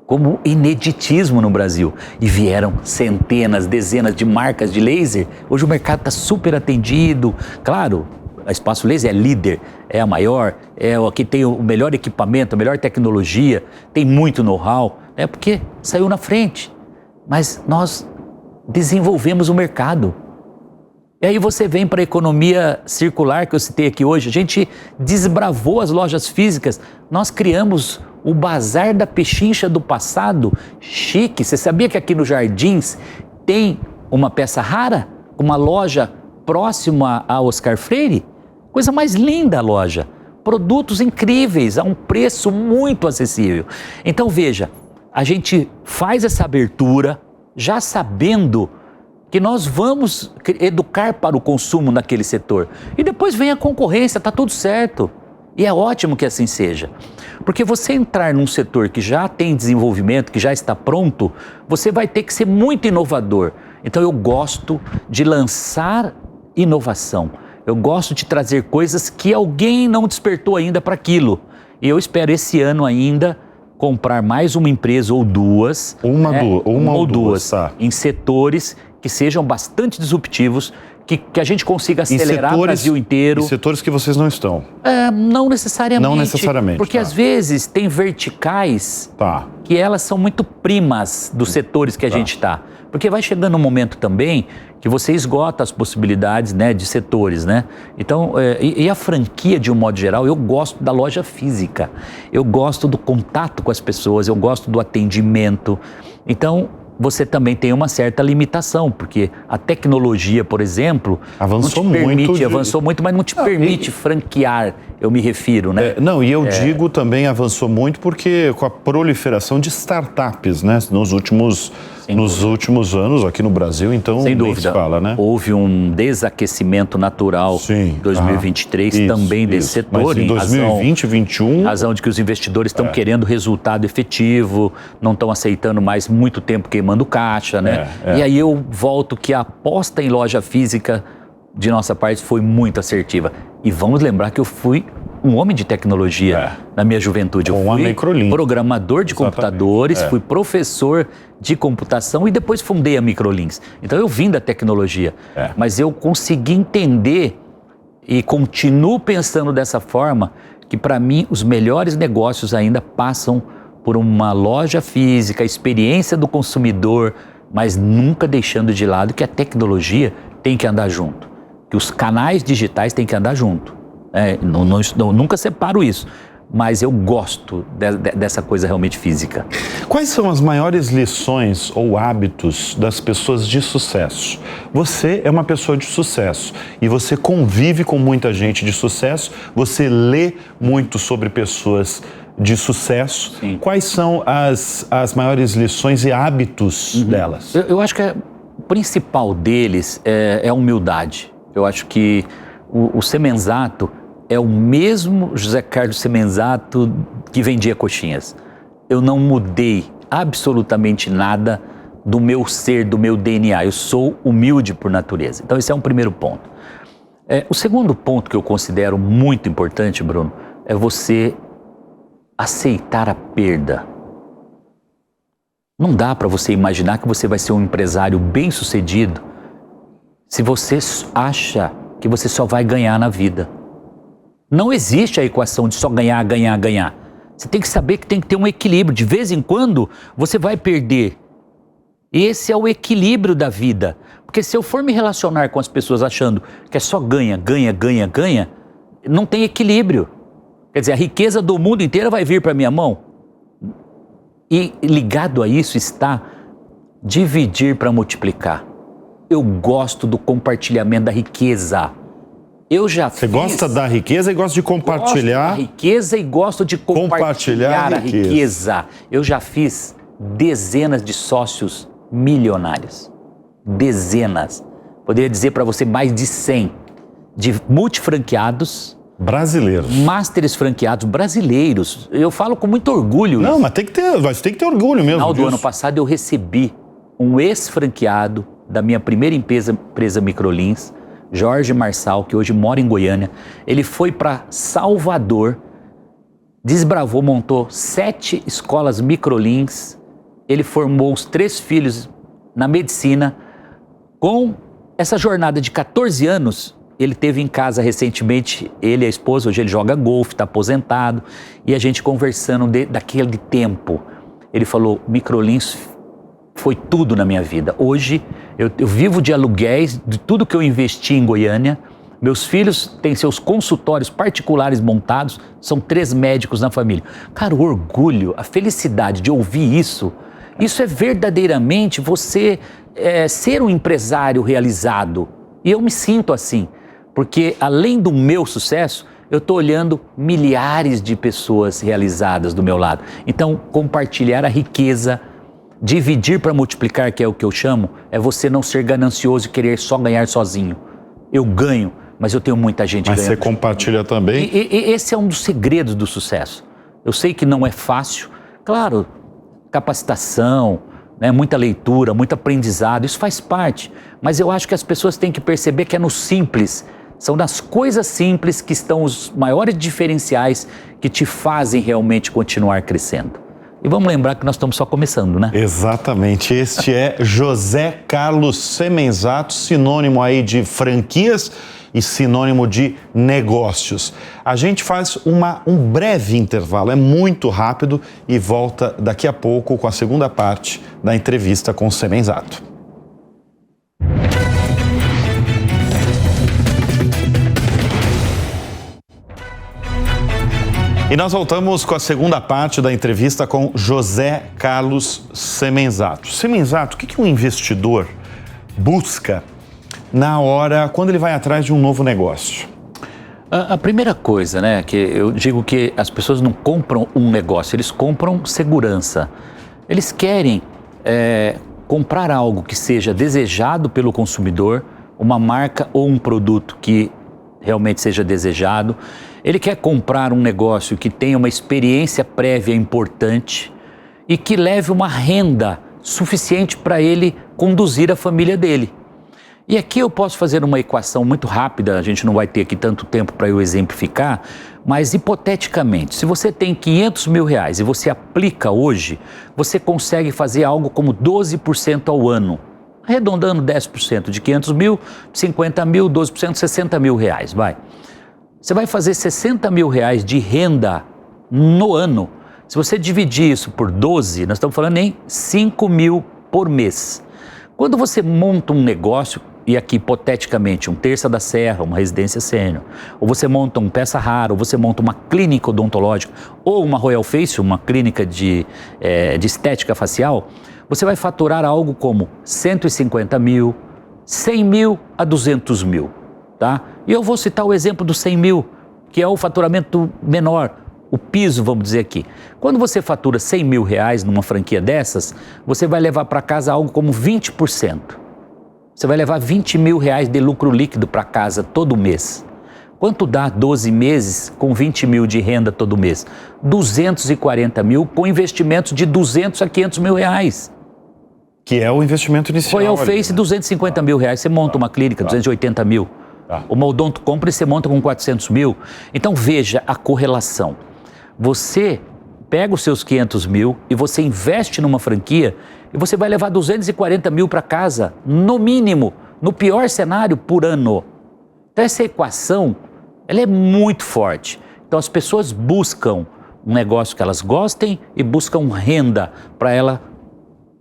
como ineditismo no Brasil. E vieram centenas, dezenas de marcas de laser. Hoje o mercado está super atendido. Claro, a Espaço Laser é líder, é a maior, é a que tem o melhor equipamento, a melhor tecnologia, tem muito know-how, porque saiu na frente. Mas nós desenvolvemos o mercado. E aí você vem para a economia circular que eu citei aqui hoje. A gente desbravou as lojas físicas. Nós criamos o Bazar da Pechincha do passado. Chique. Você sabia que aqui no Jardins tem uma peça rara? Uma loja próxima a Oscar Freire? Coisa mais linda a loja. produtos incríveis a um preço muito acessível. Então veja, a gente faz essa abertura já sabendo que nós vamos educar para o consumo naquele setor. E depois vem a concorrência, está tudo certo. E é ótimo que assim seja. Porque você entrar num setor que já tem desenvolvimento, que já está pronto, você vai ter que ser muito inovador. Então eu gosto de lançar inovação. Eu gosto de trazer coisas que alguém não despertou ainda para aquilo. E eu espero esse ano ainda comprar mais uma empresa ou duas. Uma ou duas, tá. Em setores que sejam bastante disruptivos, que a gente consiga acelerar o Brasil inteiro. Em setores que vocês não estão? Não necessariamente. Não necessariamente. Porque às vezes tem verticais que elas são muito primas dos setores que a gente está. Porque vai chegando um momento também que você esgota as possibilidades, né, de setores, né? Então, e a franquia, de um modo geral, eu gosto da loja física. Eu gosto do contato com as pessoas, eu gosto do atendimento. Então, você também tem uma certa limitação, porque a tecnologia, por exemplo, avançou muito, mas não te permite franquear, eu me refiro, né? Digo também avançou muito porque com a proliferação de startups, né, nos últimos anos aqui no Brasil, então sem dúvida, se fala, né? Houve um desaquecimento natural em 2023 também desse setor. Mas em 2020, 2021... Razão de que os investidores estão querendo resultado efetivo, não estão aceitando mais muito tempo queimando caixa, né? E aí eu volto que a aposta em loja física de nossa parte foi muito assertiva. E vamos lembrar que eu fui um homem de tecnologia na minha juventude. Eu fui programador de computadores, fui professor de computação e depois fundei a Microlinks. Então eu vim da tecnologia, mas eu consegui entender e continuo pensando dessa forma que para mim os melhores negócios ainda passam por uma loja física, a experiência do consumidor, mas nunca deixando de lado que a tecnologia tem que andar junto, que os canais digitais têm que andar junto. Nunca separo isso, mas eu gosto dessa coisa realmente física. Quais são as maiores lições ou hábitos das pessoas de sucesso? Você é uma pessoa de sucesso e você convive com muita gente de sucesso, você lê muito sobre pessoas de sucesso. Sim. Quais são as maiores lições e hábitos delas? Eu acho que o principal deles é a humildade. Eu acho que o Semenzato é o mesmo José Carlos Semenzato que vendia coxinhas. Eu não mudei absolutamente nada do meu ser, do meu DNA. Eu sou humilde por natureza. Então esse é um primeiro ponto. O segundo ponto que eu considero muito importante, Bruno, é você aceitar a perda. Não dá para você imaginar que você vai ser um empresário bem-sucedido se você acha que você só vai ganhar na vida. Não existe a equação de só ganhar, ganhar, ganhar. Você tem que saber que tem que ter um equilíbrio. De vez em quando, você vai perder. Esse é o equilíbrio da vida. Porque se eu for me relacionar com as pessoas achando que é só ganha, ganha, ganha, ganha, não tem equilíbrio. Quer dizer, a riqueza do mundo inteiro vai vir para minha mão. E ligado a isso está dividir para multiplicar. Eu gosto do compartilhamento da riqueza. Você gosta da riqueza e gosta de compartilhar? Gosto da riqueza e gosto de compartilhar a riqueza. Eu já fiz dezenas de sócios milionários. Dezenas. Poderia dizer para você mais de 100. De multifranqueados. Brasileiros. Másteres franqueados brasileiros. Eu falo com muito orgulho. Não, mas tem que ter orgulho mesmo. No final do ano passado eu recebi um ex-franqueado da minha primeira empresa Microlinks, Jorge Marçal, que hoje mora em Goiânia. Ele foi para Salvador, desbravou, montou 7 escolas Microlinks. Ele formou os 3 filhos na medicina. Com essa jornada de 14 anos, ele teve em casa recentemente, ele e a esposa, hoje ele joga golfe, está aposentado, e a gente conversando daquele tempo. Ele falou, Microlinks foi tudo na minha vida. Hoje eu vivo de aluguéis, de tudo que eu investi em Goiânia. Meus filhos têm seus consultórios particulares montados, são 3 médicos na família. Cara, o orgulho, a felicidade de ouvir isso é verdadeiramente você ser um empresário realizado. E eu me sinto assim, porque além do meu sucesso, eu estou olhando milhares de pessoas realizadas do meu lado. Então, compartilhar a riqueza, dividir para multiplicar, que é o que eu chamo, é você não ser ganancioso e querer só ganhar sozinho. Eu ganho, mas eu tenho muita gente ganhando. Mas você compartilha também? E esse é um dos segredos do sucesso. Eu sei que não é fácil. Claro, capacitação, né, muita leitura, muito aprendizado, isso faz parte. Mas eu acho que as pessoas têm que perceber que é no simples, são nas coisas simples que estão os maiores diferenciais que te fazem realmente continuar crescendo. E vamos lembrar que nós estamos só começando, né? Exatamente. Este é José Carlos Semenzato, sinônimo aí de franquias e sinônimo de negócios. A gente faz um breve intervalo, é muito rápido, e volta daqui a pouco com a segunda parte da entrevista com o Semenzato. E nós voltamos com a segunda parte da entrevista com José Carlos Semenzato. Semenzato, o que um investidor busca quando ele vai atrás de um novo negócio? A primeira coisa, né, que eu digo que as pessoas não compram um negócio, eles compram segurança. Eles querem comprar algo que seja desejado pelo consumidor, uma marca ou um produto que realmente seja desejado. Ele quer comprar um negócio que tenha uma experiência prévia importante e que leve uma renda suficiente para ele conduzir a família dele. E aqui eu posso fazer uma equação muito rápida, a gente não vai ter aqui tanto tempo para eu exemplificar, mas hipoteticamente, se você tem R$500 mil e você aplica hoje, você consegue fazer algo como 12% ao ano. Arredondando 10% de 500 mil, 50 mil, 12%, 60 mil reais, vai. Você vai fazer 60 mil reais de renda no ano. Se você dividir isso por 12, nós estamos falando em 5 mil por mês. Quando você monta um negócio, e aqui hipoteticamente um Terça da Serra, uma residência sênior, ou você monta um Peça Rara, ou você monta uma clínica odontológica, ou uma Royal Face, uma clínica de estética facial, você vai faturar algo como 150 mil, 100 mil a 200 mil, tá? E eu vou citar o exemplo dos 100 mil, que é o faturamento menor, o piso, vamos dizer aqui. Quando você fatura 100 mil reais numa franquia dessas, você vai levar para casa algo como 20%. Você vai levar 20 mil reais de lucro líquido para casa todo mês. Quanto dá 12 meses com 20 mil de renda todo mês? 240 mil com investimentos de 200 a 500 mil reais. Que é o investimento inicial. Royal Face, 250 mil reais. Você monta uma clínica, 280 mil. Uma odonto compra e você monta com 400 mil. Então veja a correlação. Você pega os seus 500 mil e você investe numa franquia e você vai levar 240 mil para casa, no mínimo, no pior cenário, por ano. Então essa equação, ela é muito forte. Então as pessoas buscam um negócio que elas gostem e buscam renda para ela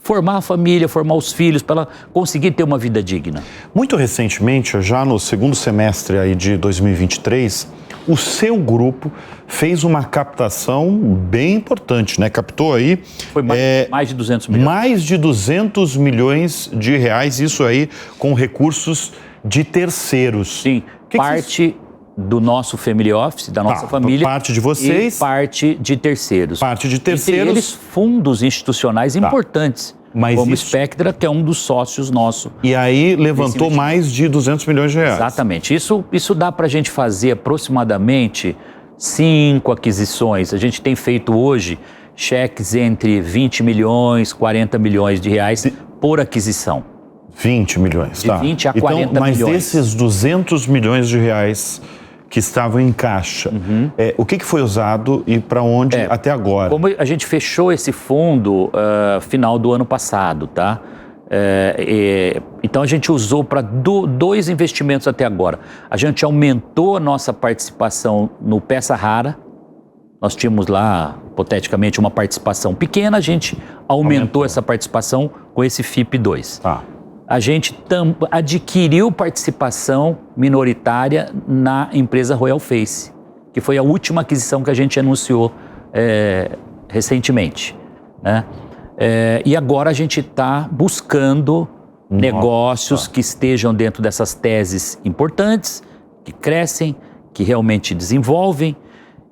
formar a família, formar os filhos, para ela conseguir ter uma vida digna. Muito recentemente, já no segundo semestre aí de 2023, o seu grupo fez uma captação bem importante, né? Captou aí... Foi mais de 200 milhões. Mais de 200 milhões de reais, isso aí com recursos de terceiros. Sim, parte do nosso family office, da nossa família. Parte de vocês. E parte de terceiros. Parte de terceiros. E eles fundos institucionais importantes, como Spectra, que é um dos sócios nosso. E aí levantou mais de 200 milhões de reais. Exatamente. Isso dá para a gente fazer aproximadamente 5 aquisições. A gente tem feito hoje cheques entre 20 milhões, 40 milhões de reais por aquisição. 20 milhões, tá. De 20 a 40 milhões. Mas desses desses 200 milhões de reais que estavam em caixa, o que foi usado e para onde até agora? Como a gente fechou esse fundo final do ano passado, tá? Então a gente usou para dois investimentos até agora. A gente aumentou a nossa participação no Peça Rara. Nós tínhamos lá, hipoteticamente, uma participação pequena, a gente aumentou essa participação com esse FIP2. A gente adquiriu participação minoritária na empresa Royal Face, que foi a última aquisição que a gente anunciou recentemente, né? E agora a gente está buscando negócios que estejam dentro dessas teses importantes, que crescem, que realmente desenvolvem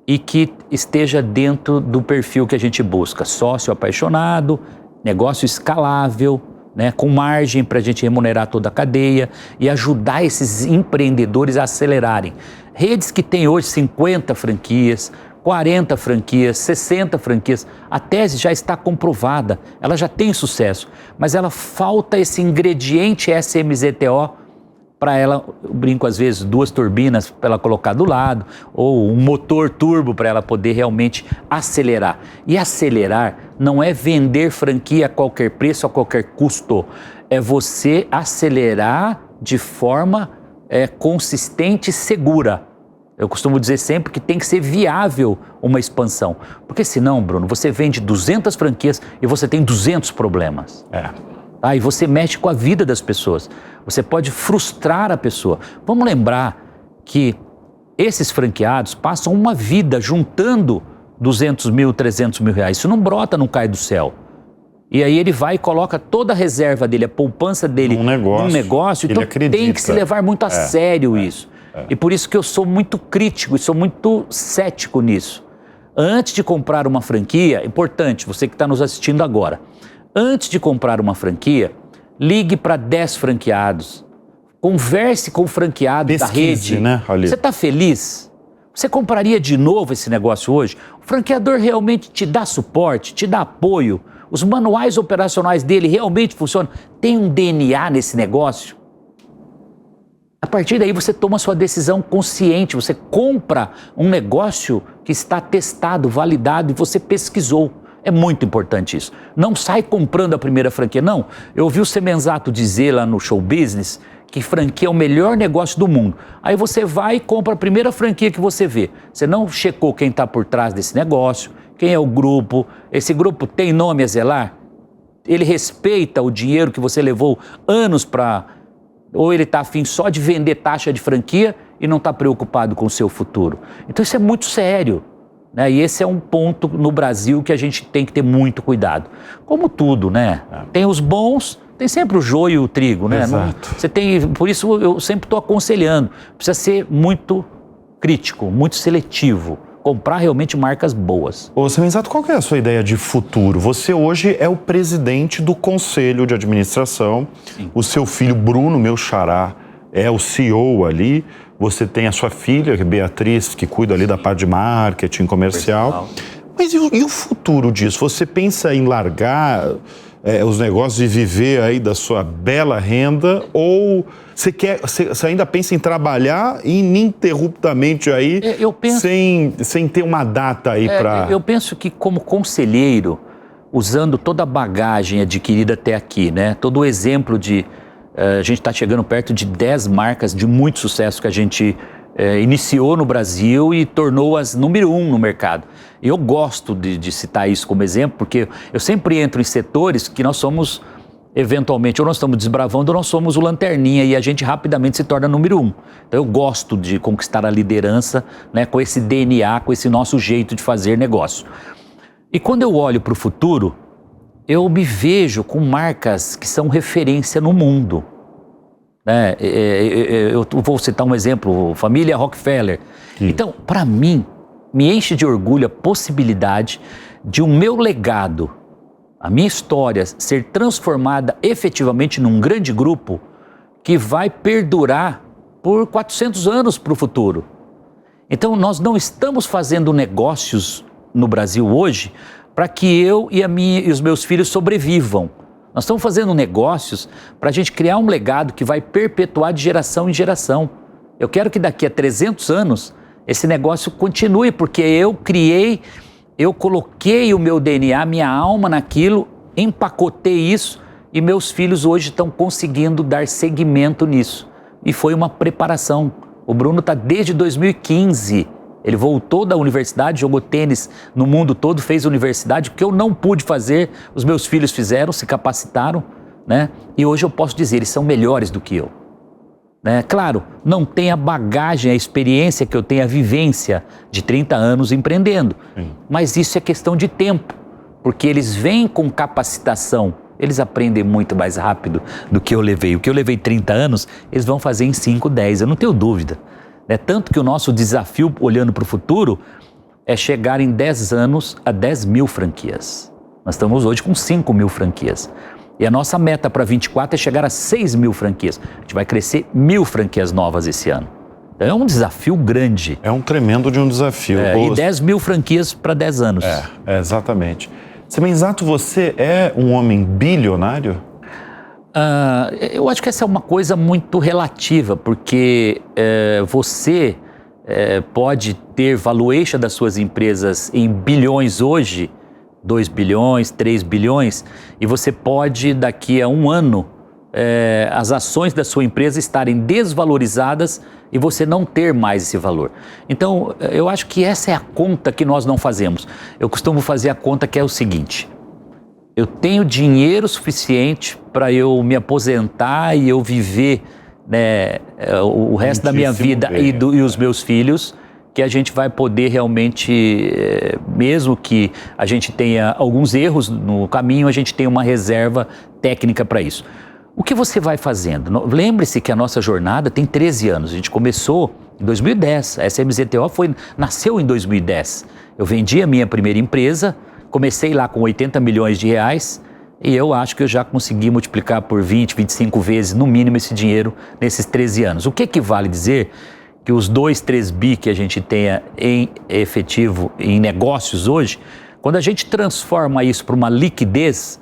e que esteja dentro do perfil que a gente busca. Sócio apaixonado, negócio escalável, né, com margem para a gente remunerar toda a cadeia e ajudar esses empreendedores a acelerarem. Redes que têm hoje 50 franquias, 40 franquias, 60 franquias, a tese já está comprovada, ela já tem sucesso, mas ela falta esse ingrediente SMZTO para ela, eu brinco às vezes, 2 turbinas para ela colocar do lado, ou um motor turbo para ela poder realmente acelerar. E acelerar não é vender franquia a qualquer preço, a qualquer custo, é você acelerar de forma consistente e segura. Eu costumo dizer sempre que tem que ser viável uma expansão, porque senão, Bruno, você vende 200 franquias e você tem 200 problemas. E você mexe com a vida das pessoas, você pode frustrar a pessoa. Vamos lembrar que esses franqueados passam uma vida juntando 200 mil, 300 mil reais, isso não brota, não cai do céu. E aí ele vai e coloca toda a reserva dele, a poupança dele num negócio, então tem que se levar muito a sério isso. E por isso que eu sou muito crítico e sou muito cético nisso. Antes de comprar uma franquia, importante, você que está nos assistindo agora, antes de comprar uma franquia, ligue para 10 franqueados, converse com o franqueado da rede. Né, você está feliz? Você compraria de novo esse negócio hoje? O franqueador realmente te dá suporte, te dá apoio? Os manuais operacionais dele realmente funcionam? Tem um DNA nesse negócio? A partir daí você toma sua decisão consciente, você compra um negócio que está testado, validado e você pesquisou. É muito importante isso. Não sai comprando a primeira franquia, não. Eu ouvi o Semenzato dizer lá no Show Business que franquia é o melhor negócio do mundo. Aí você vai e compra a primeira franquia que você vê. Você não checou quem está por trás desse negócio, quem é o grupo, esse grupo tem nome a zelar? Ele respeita o dinheiro que você levou anos para... Ou ele está afim só de vender taxa de franquia e não está preocupado com o seu futuro. Então isso é muito sério, né? E esse é um ponto no Brasil que a gente tem que ter muito cuidado. Como tudo, né? Tem os bons, tem sempre o joio e o trigo, né? Exato. Você tem, por isso eu sempre estou aconselhando, precisa ser muito crítico, muito seletivo. Comprar realmente marcas boas. Ô, Semenzato, qual que é a sua ideia de futuro? Você hoje é o presidente do conselho de administração. Sim. O seu filho Bruno, meu xará, é o CEO ali. Você tem a sua filha, Beatriz, que cuida ali da parte de marketing comercial. Mas e o futuro disso? Você pensa em largar os negócios e viver aí da sua bela renda, ou você ainda pensa em trabalhar ininterruptamente aí, sem ter uma data aí para... Eu penso que como conselheiro, usando toda a bagagem adquirida até aqui, né? Todo o exemplo de... a gente está chegando perto de 10 marcas de muito sucesso que a gente iniciou no Brasil e tornou-as número 1 no mercado. Eu gosto de citar isso como exemplo, porque eu sempre entro em setores que nós somos, eventualmente, ou nós estamos desbravando ou nós somos o lanterninha e a gente rapidamente se torna número 1. Então eu gosto de conquistar a liderança, né, com esse DNA, com esse nosso jeito de fazer negócio. E quando eu olho para o futuro, eu me vejo com marcas que são referência no mundo. Eu vou citar um exemplo, família Rockefeller. Então, para mim, me enche de orgulho a possibilidade de o meu legado, a minha história, ser transformada efetivamente num grande grupo que vai perdurar por 400 anos para o futuro. Então, nós não estamos fazendo negócios no Brasil hoje para que eu e os meus filhos sobrevivam. Nós estamos fazendo negócios para a gente criar um legado que vai perpetuar de geração em geração. Eu quero que daqui a 300 anos esse negócio continue, porque eu coloquei o meu DNA, minha alma naquilo, empacotei isso e meus filhos hoje estão conseguindo dar seguimento nisso. E foi uma preparação. O Bruno está desde 2015. Ele voltou da universidade, jogou tênis no mundo todo, fez universidade, porque eu não pude fazer, os meus filhos fizeram, se capacitaram, né? E hoje eu posso dizer, eles são melhores do que eu. Né? Claro, não tem a bagagem, a experiência que eu tenho, a vivência de 30 anos empreendendo. Sim. Mas isso é questão de tempo, porque eles vêm com capacitação, eles aprendem muito mais rápido do que eu levei. O que eu levei 30 anos, eles vão fazer em 5, 10, eu não tenho dúvida. né? Tanto que o nosso desafio, olhando para o futuro, é chegar em 10 anos a 10 mil franquias. Nós estamos hoje com 5 mil franquias. E a nossa meta para 24 é chegar a 6 mil franquias. A gente vai crescer 1.000 franquias novas esse ano. Então é um desafio grande. É um tremendo de um desafio. E 10 mil franquias para 10 anos. Exatamente. Semenzato, você é um homem bilionário? Eu acho que essa é uma coisa muito relativa, porque você pode ter valuation das suas empresas em bilhões hoje, 2 bilhões, 3 bilhões, e você pode, daqui a um ano, as ações da sua empresa estarem desvalorizadas e você não ter mais esse valor. Então, eu acho que essa é a conta que nós não fazemos. Eu costumo fazer a conta que é o seguinte: eu tenho dinheiro suficiente para eu me aposentar e eu viver, né, o resto da minha vida e os meus filhos, que a gente vai poder realmente, mesmo que a gente tenha alguns erros no caminho, a gente tem uma reserva técnica para isso. O que você vai fazendo? Lembre-se que a nossa jornada tem 13 anos. A gente começou em 2010. A SMZTO nasceu em 2010. Eu vendi a minha primeira empresa, comecei lá com 80 milhões de reais e eu acho que eu já consegui multiplicar por 20, 25 vezes, no mínimo, esse dinheiro nesses 13 anos. O que equivale dizer que os 2, 3 bi que a gente tenha em efetivo, em negócios hoje, quando a gente transforma isso para uma liquidez,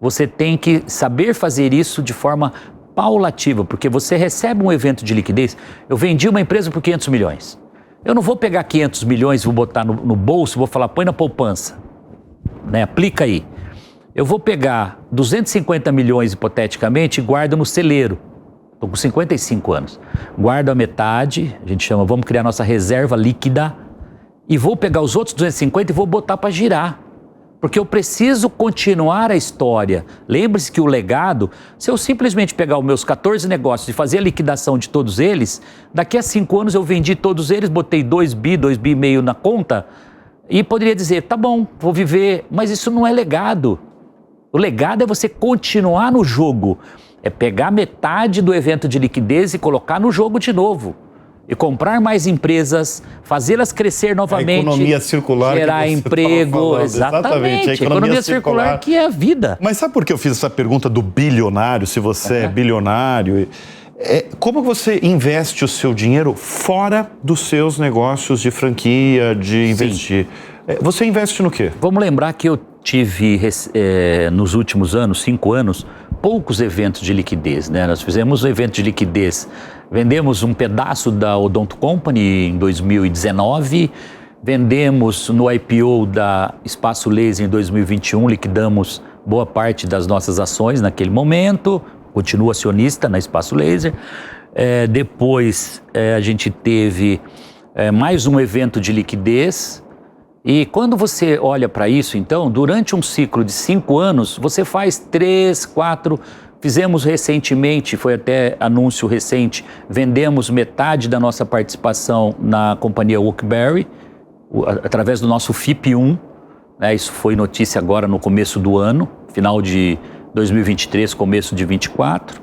você tem que saber fazer isso de forma paulativa, porque você recebe um evento de liquidez. Eu vendi uma empresa por 500 milhões. Eu não vou pegar 500 milhões e vou botar no bolso, vou falar, põe na poupança, né? Aplica aí. Eu vou pegar 250 milhões, hipoteticamente, e guardo no celeiro. Estou com 55 anos. Guardo a metade, a gente chama, vamos criar nossa reserva líquida, e vou pegar os outros 250 e vou botar para girar. Porque eu preciso continuar a história. Lembre-se que o legado, se eu simplesmente pegar os meus 14 negócios e fazer a liquidação de todos eles, daqui a 5 anos eu vendi todos eles, botei 2 bi, 2 bi e meio na conta, e poderia dizer, tá bom, vou viver, mas isso não é legado. O legado é você continuar no jogo, é pegar metade do evento de liquidez e colocar no jogo de novo. E comprar mais empresas, fazê-las crescer novamente, a economia circular, gerar emprego, exatamente, a economia circular que é a vida. Mas sabe por que eu fiz essa pergunta do bilionário, se você é bilionário? Como você investe o seu dinheiro fora dos seus negócios de franquia, de investir? Você investe no quê? Vamos lembrar que eu tive, nos últimos anos, 5 anos, poucos eventos de liquidez, né? Nós fizemos um evento de liquidez, vendemos um pedaço da Odonto Company em 2019, vendemos no IPO da Espaço Laser em 2021, liquidamos boa parte das nossas ações naquele momento, continuo acionista na Espaço Laser. Depois a gente teve mais um evento de liquidez. E quando você olha para isso, então, durante um ciclo de 5 anos, você faz 3, 4, fizemos recentemente, foi até anúncio recente, vendemos metade da nossa participação na companhia Workberry, através do nosso FIP1, né? Isso foi notícia agora no começo do ano, final de 2023, começo de 2024.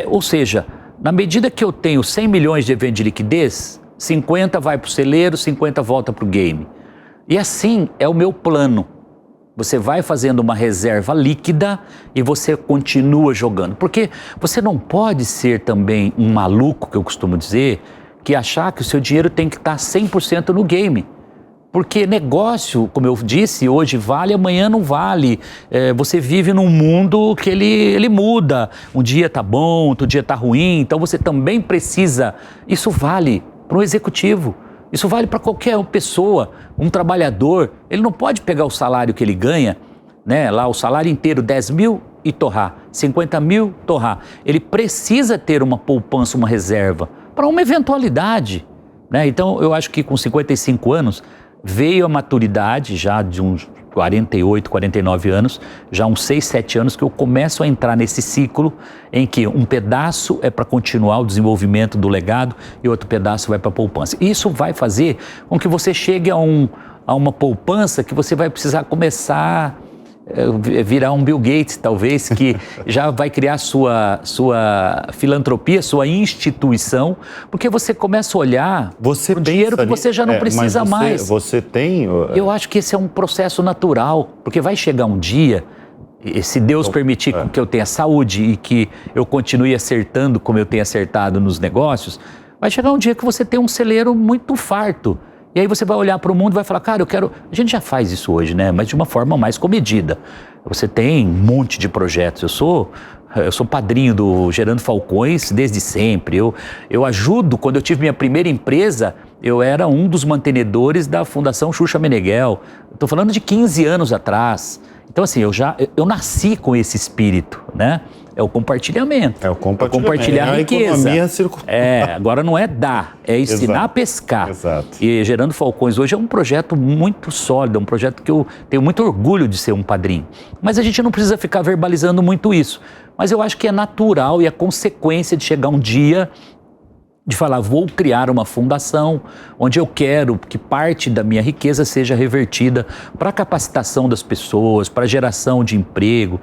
Ou seja, na medida que eu tenho 100 milhões de evento de liquidez, 50 vai para o celeiro, 50 volta para o game. E assim é o meu plano. Você vai fazendo uma reserva líquida e você continua jogando. Porque você não pode ser também um maluco, que eu costumo dizer, que achar que o seu dinheiro tem que estar 100% no game. Porque negócio, como eu disse, hoje vale, amanhã não vale. Você vive num mundo que ele muda. Um dia tá bom, outro dia tá ruim. Então você também precisa... Isso vale para um executivo. Isso vale para qualquer pessoa, um trabalhador. Ele não pode pegar o salário que ele ganha, né, lá o salário inteiro, 10 mil e torrar, 50 mil, torrar. Ele precisa ter uma poupança, uma reserva para uma eventualidade, né? Então eu acho que com 55 anos veio a maturidade já de uns 48, 49 anos, já uns 6, 7 anos que eu começo a entrar nesse ciclo em que um pedaço é para continuar o desenvolvimento do legado e outro pedaço vai para a poupança. Isso vai fazer com que você chegue a uma poupança que você vai precisar começar virar um Bill Gates, talvez, que já vai criar sua filantropia, sua instituição, porque você começa a olhar o dinheiro que você já não precisa mais. Você tem... Eu acho que esse é um processo natural, porque vai chegar um dia, e se Deus permitir que eu tenha saúde e que eu continue acertando como eu tenho acertado nos negócios, vai chegar um dia que você tem um celeiro muito farto. E aí você vai olhar para o mundo e vai falar, cara, eu quero... A gente já faz isso hoje, né? Mas de uma forma mais comedida. Você tem um monte de projetos. Eu sou padrinho do Gerando Falcões desde sempre. Eu ajudo, quando eu tive minha primeira empresa, eu era um dos mantenedores da Fundação Xuxa Meneghel. Estou falando de 15 anos atrás. Então assim, eu nasci com esse espírito, né? É o compartilhamento. É o compartilhamento. Compartilhar a riqueza. Economia circular. Agora não é dar, é ensinar a pescar. Exato. E Gerando Falcões hoje é um projeto muito sólido, é um projeto que eu tenho muito orgulho de ser um padrinho. Mas a gente não precisa ficar verbalizando muito isso. Mas eu acho que é natural e a consequência de chegar um dia de falar, vou criar uma fundação onde eu quero que parte da minha riqueza seja revertida para a capacitação das pessoas, para a geração de emprego.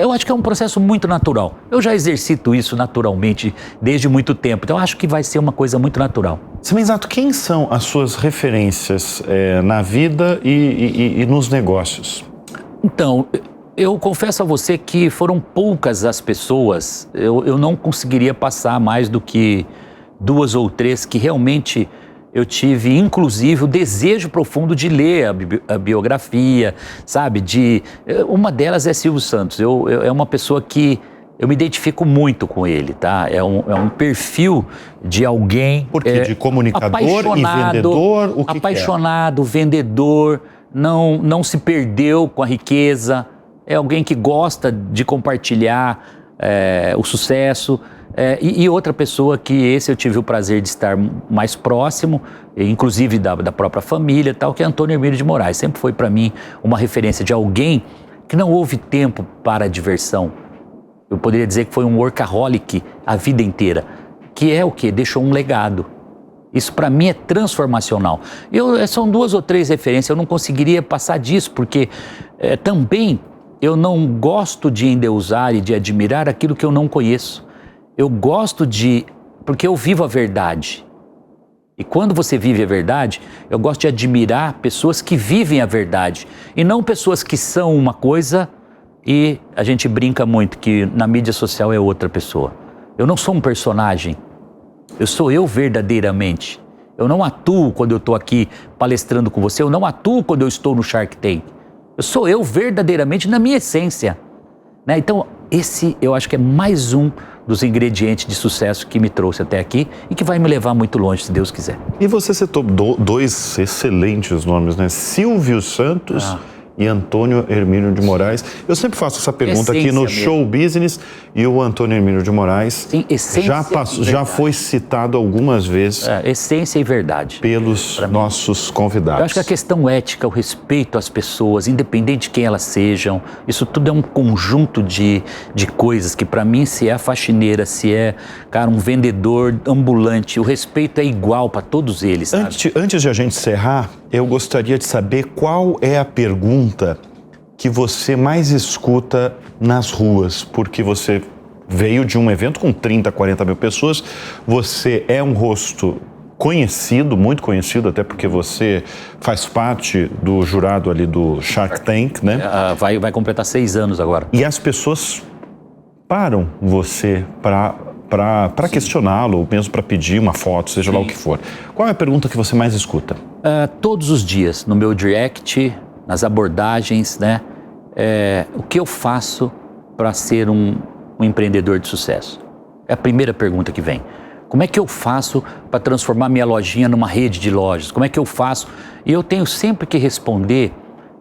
Eu acho que é um processo muito natural. Eu já exercito isso naturalmente desde muito tempo, então eu acho que vai ser uma coisa muito natural. Semizato, quem são as suas referências na vida e nos negócios? Então, eu confesso a você que foram poucas as pessoas, eu não conseguiria passar mais do que 2 ou 3 que realmente eu tive, inclusive, o desejo profundo de ler a biografia, sabe? Uma delas é Silvio Santos. É uma pessoa que eu me identifico muito com ele, tá? É um perfil de alguém... Por quê? De comunicador e vendedor? O que apaixonado, vendedor, não se perdeu com a riqueza. É alguém que gosta de compartilhar o sucesso. E outra pessoa que esse eu tive o prazer de estar mais próximo, inclusive da própria família, tal, que é Antônio Hermílio de Moraes. Sempre foi para mim uma referência de alguém que não houve tempo para a diversão. Eu poderia dizer que foi um workaholic a vida inteira, que é o quê? Deixou um legado. Isso para mim é transformacional. São 2 ou 3 referências, eu não conseguiria passar disso, porque também eu não gosto de endeusar e de admirar aquilo que eu não conheço. Eu gosto porque eu vivo a verdade. E quando você vive a verdade, eu gosto de admirar pessoas que vivem a verdade. E não pessoas que são uma coisa e a gente brinca muito que na mídia social é outra pessoa. Eu não sou um personagem. Eu sou eu verdadeiramente. Eu não atuo quando eu estou aqui palestrando com você. Eu não atuo quando eu estou no Shark Tank. Eu sou eu verdadeiramente na minha essência. Né? Então, esse eu acho que é mais um dos ingredientes de sucesso que me trouxe até aqui e que vai me levar muito longe, se Deus quiser. E você citou 2 excelentes nomes, né? Silvio Santos e Antônio Hermílio de Moraes. Eu sempre faço essa pergunta aqui no Show Business e o Antônio Hermílio de Moraes já foi citado algumas vezes. Essência e verdade. Pelos nossos convidados. Eu acho que a questão ética, o respeito às pessoas, independente de quem elas sejam, isso tudo é um conjunto de coisas que para mim, se é a faxineira, se é, cara, um vendedor ambulante, o respeito é igual para todos eles, sabe? Antes de a gente encerrar, eu gostaria de saber qual é a pergunta que você mais escuta nas ruas, porque você veio de um evento com 30, 40 mil pessoas, você é um rosto conhecido, muito conhecido, até porque você faz parte do jurado ali do Shark Tank, né? Vai completar 6 anos agora. E as pessoas param você para questioná-lo, ou mesmo para pedir uma foto, seja lá o que for. Qual é a pergunta que você mais escuta? Todos os dias, no meu direct, nas abordagens, né? O que eu faço para ser um empreendedor de sucesso? É a primeira pergunta que vem. Como é que eu faço para transformar minha lojinha numa rede de lojas? Como é que eu faço? E eu tenho sempre que responder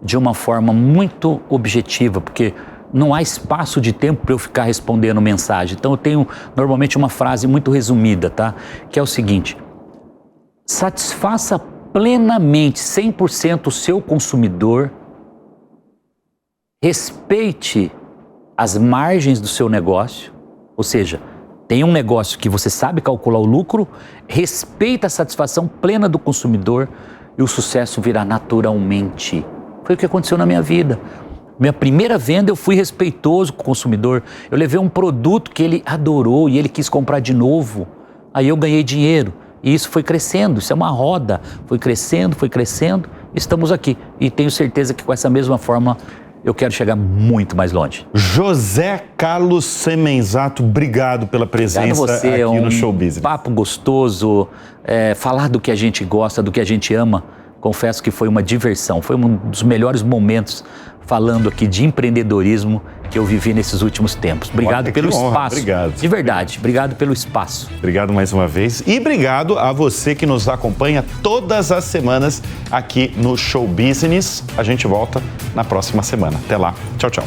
de uma forma muito objetiva, porque não há espaço de tempo para eu ficar respondendo mensagem. Então eu tenho normalmente uma frase muito resumida, tá? Que é o seguinte: satisfaça plenamente, 100% o seu consumidor, respeite as margens do seu negócio, ou seja, tem um negócio que você sabe calcular o lucro, respeita a satisfação plena do consumidor e o sucesso virá naturalmente. Foi o que aconteceu na minha vida. Minha primeira venda eu fui respeitoso com o consumidor. Eu levei um produto que ele adorou e ele quis comprar de novo. Aí eu ganhei dinheiro e isso foi crescendo, isso é uma roda. Foi crescendo, estamos aqui. E tenho certeza que com essa mesma forma eu quero chegar muito mais longe. José Carlos Semenzato, obrigado pela presença aqui no Show Business. Papo gostoso, falar do que a gente gosta, do que a gente ama. Confesso que foi uma diversão, foi um dos melhores momentos falando aqui de empreendedorismo que eu vivi nesses últimos tempos. Obrigado pelo espaço. Obrigado. De verdade, obrigado pelo espaço. Obrigado mais uma vez e obrigado a você que nos acompanha todas as semanas aqui no Show Business. A gente volta na próxima semana. Até lá. Tchau, tchau.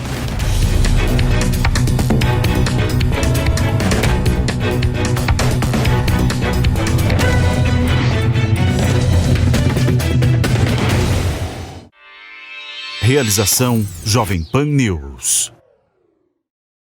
Realização Jovem Pan News.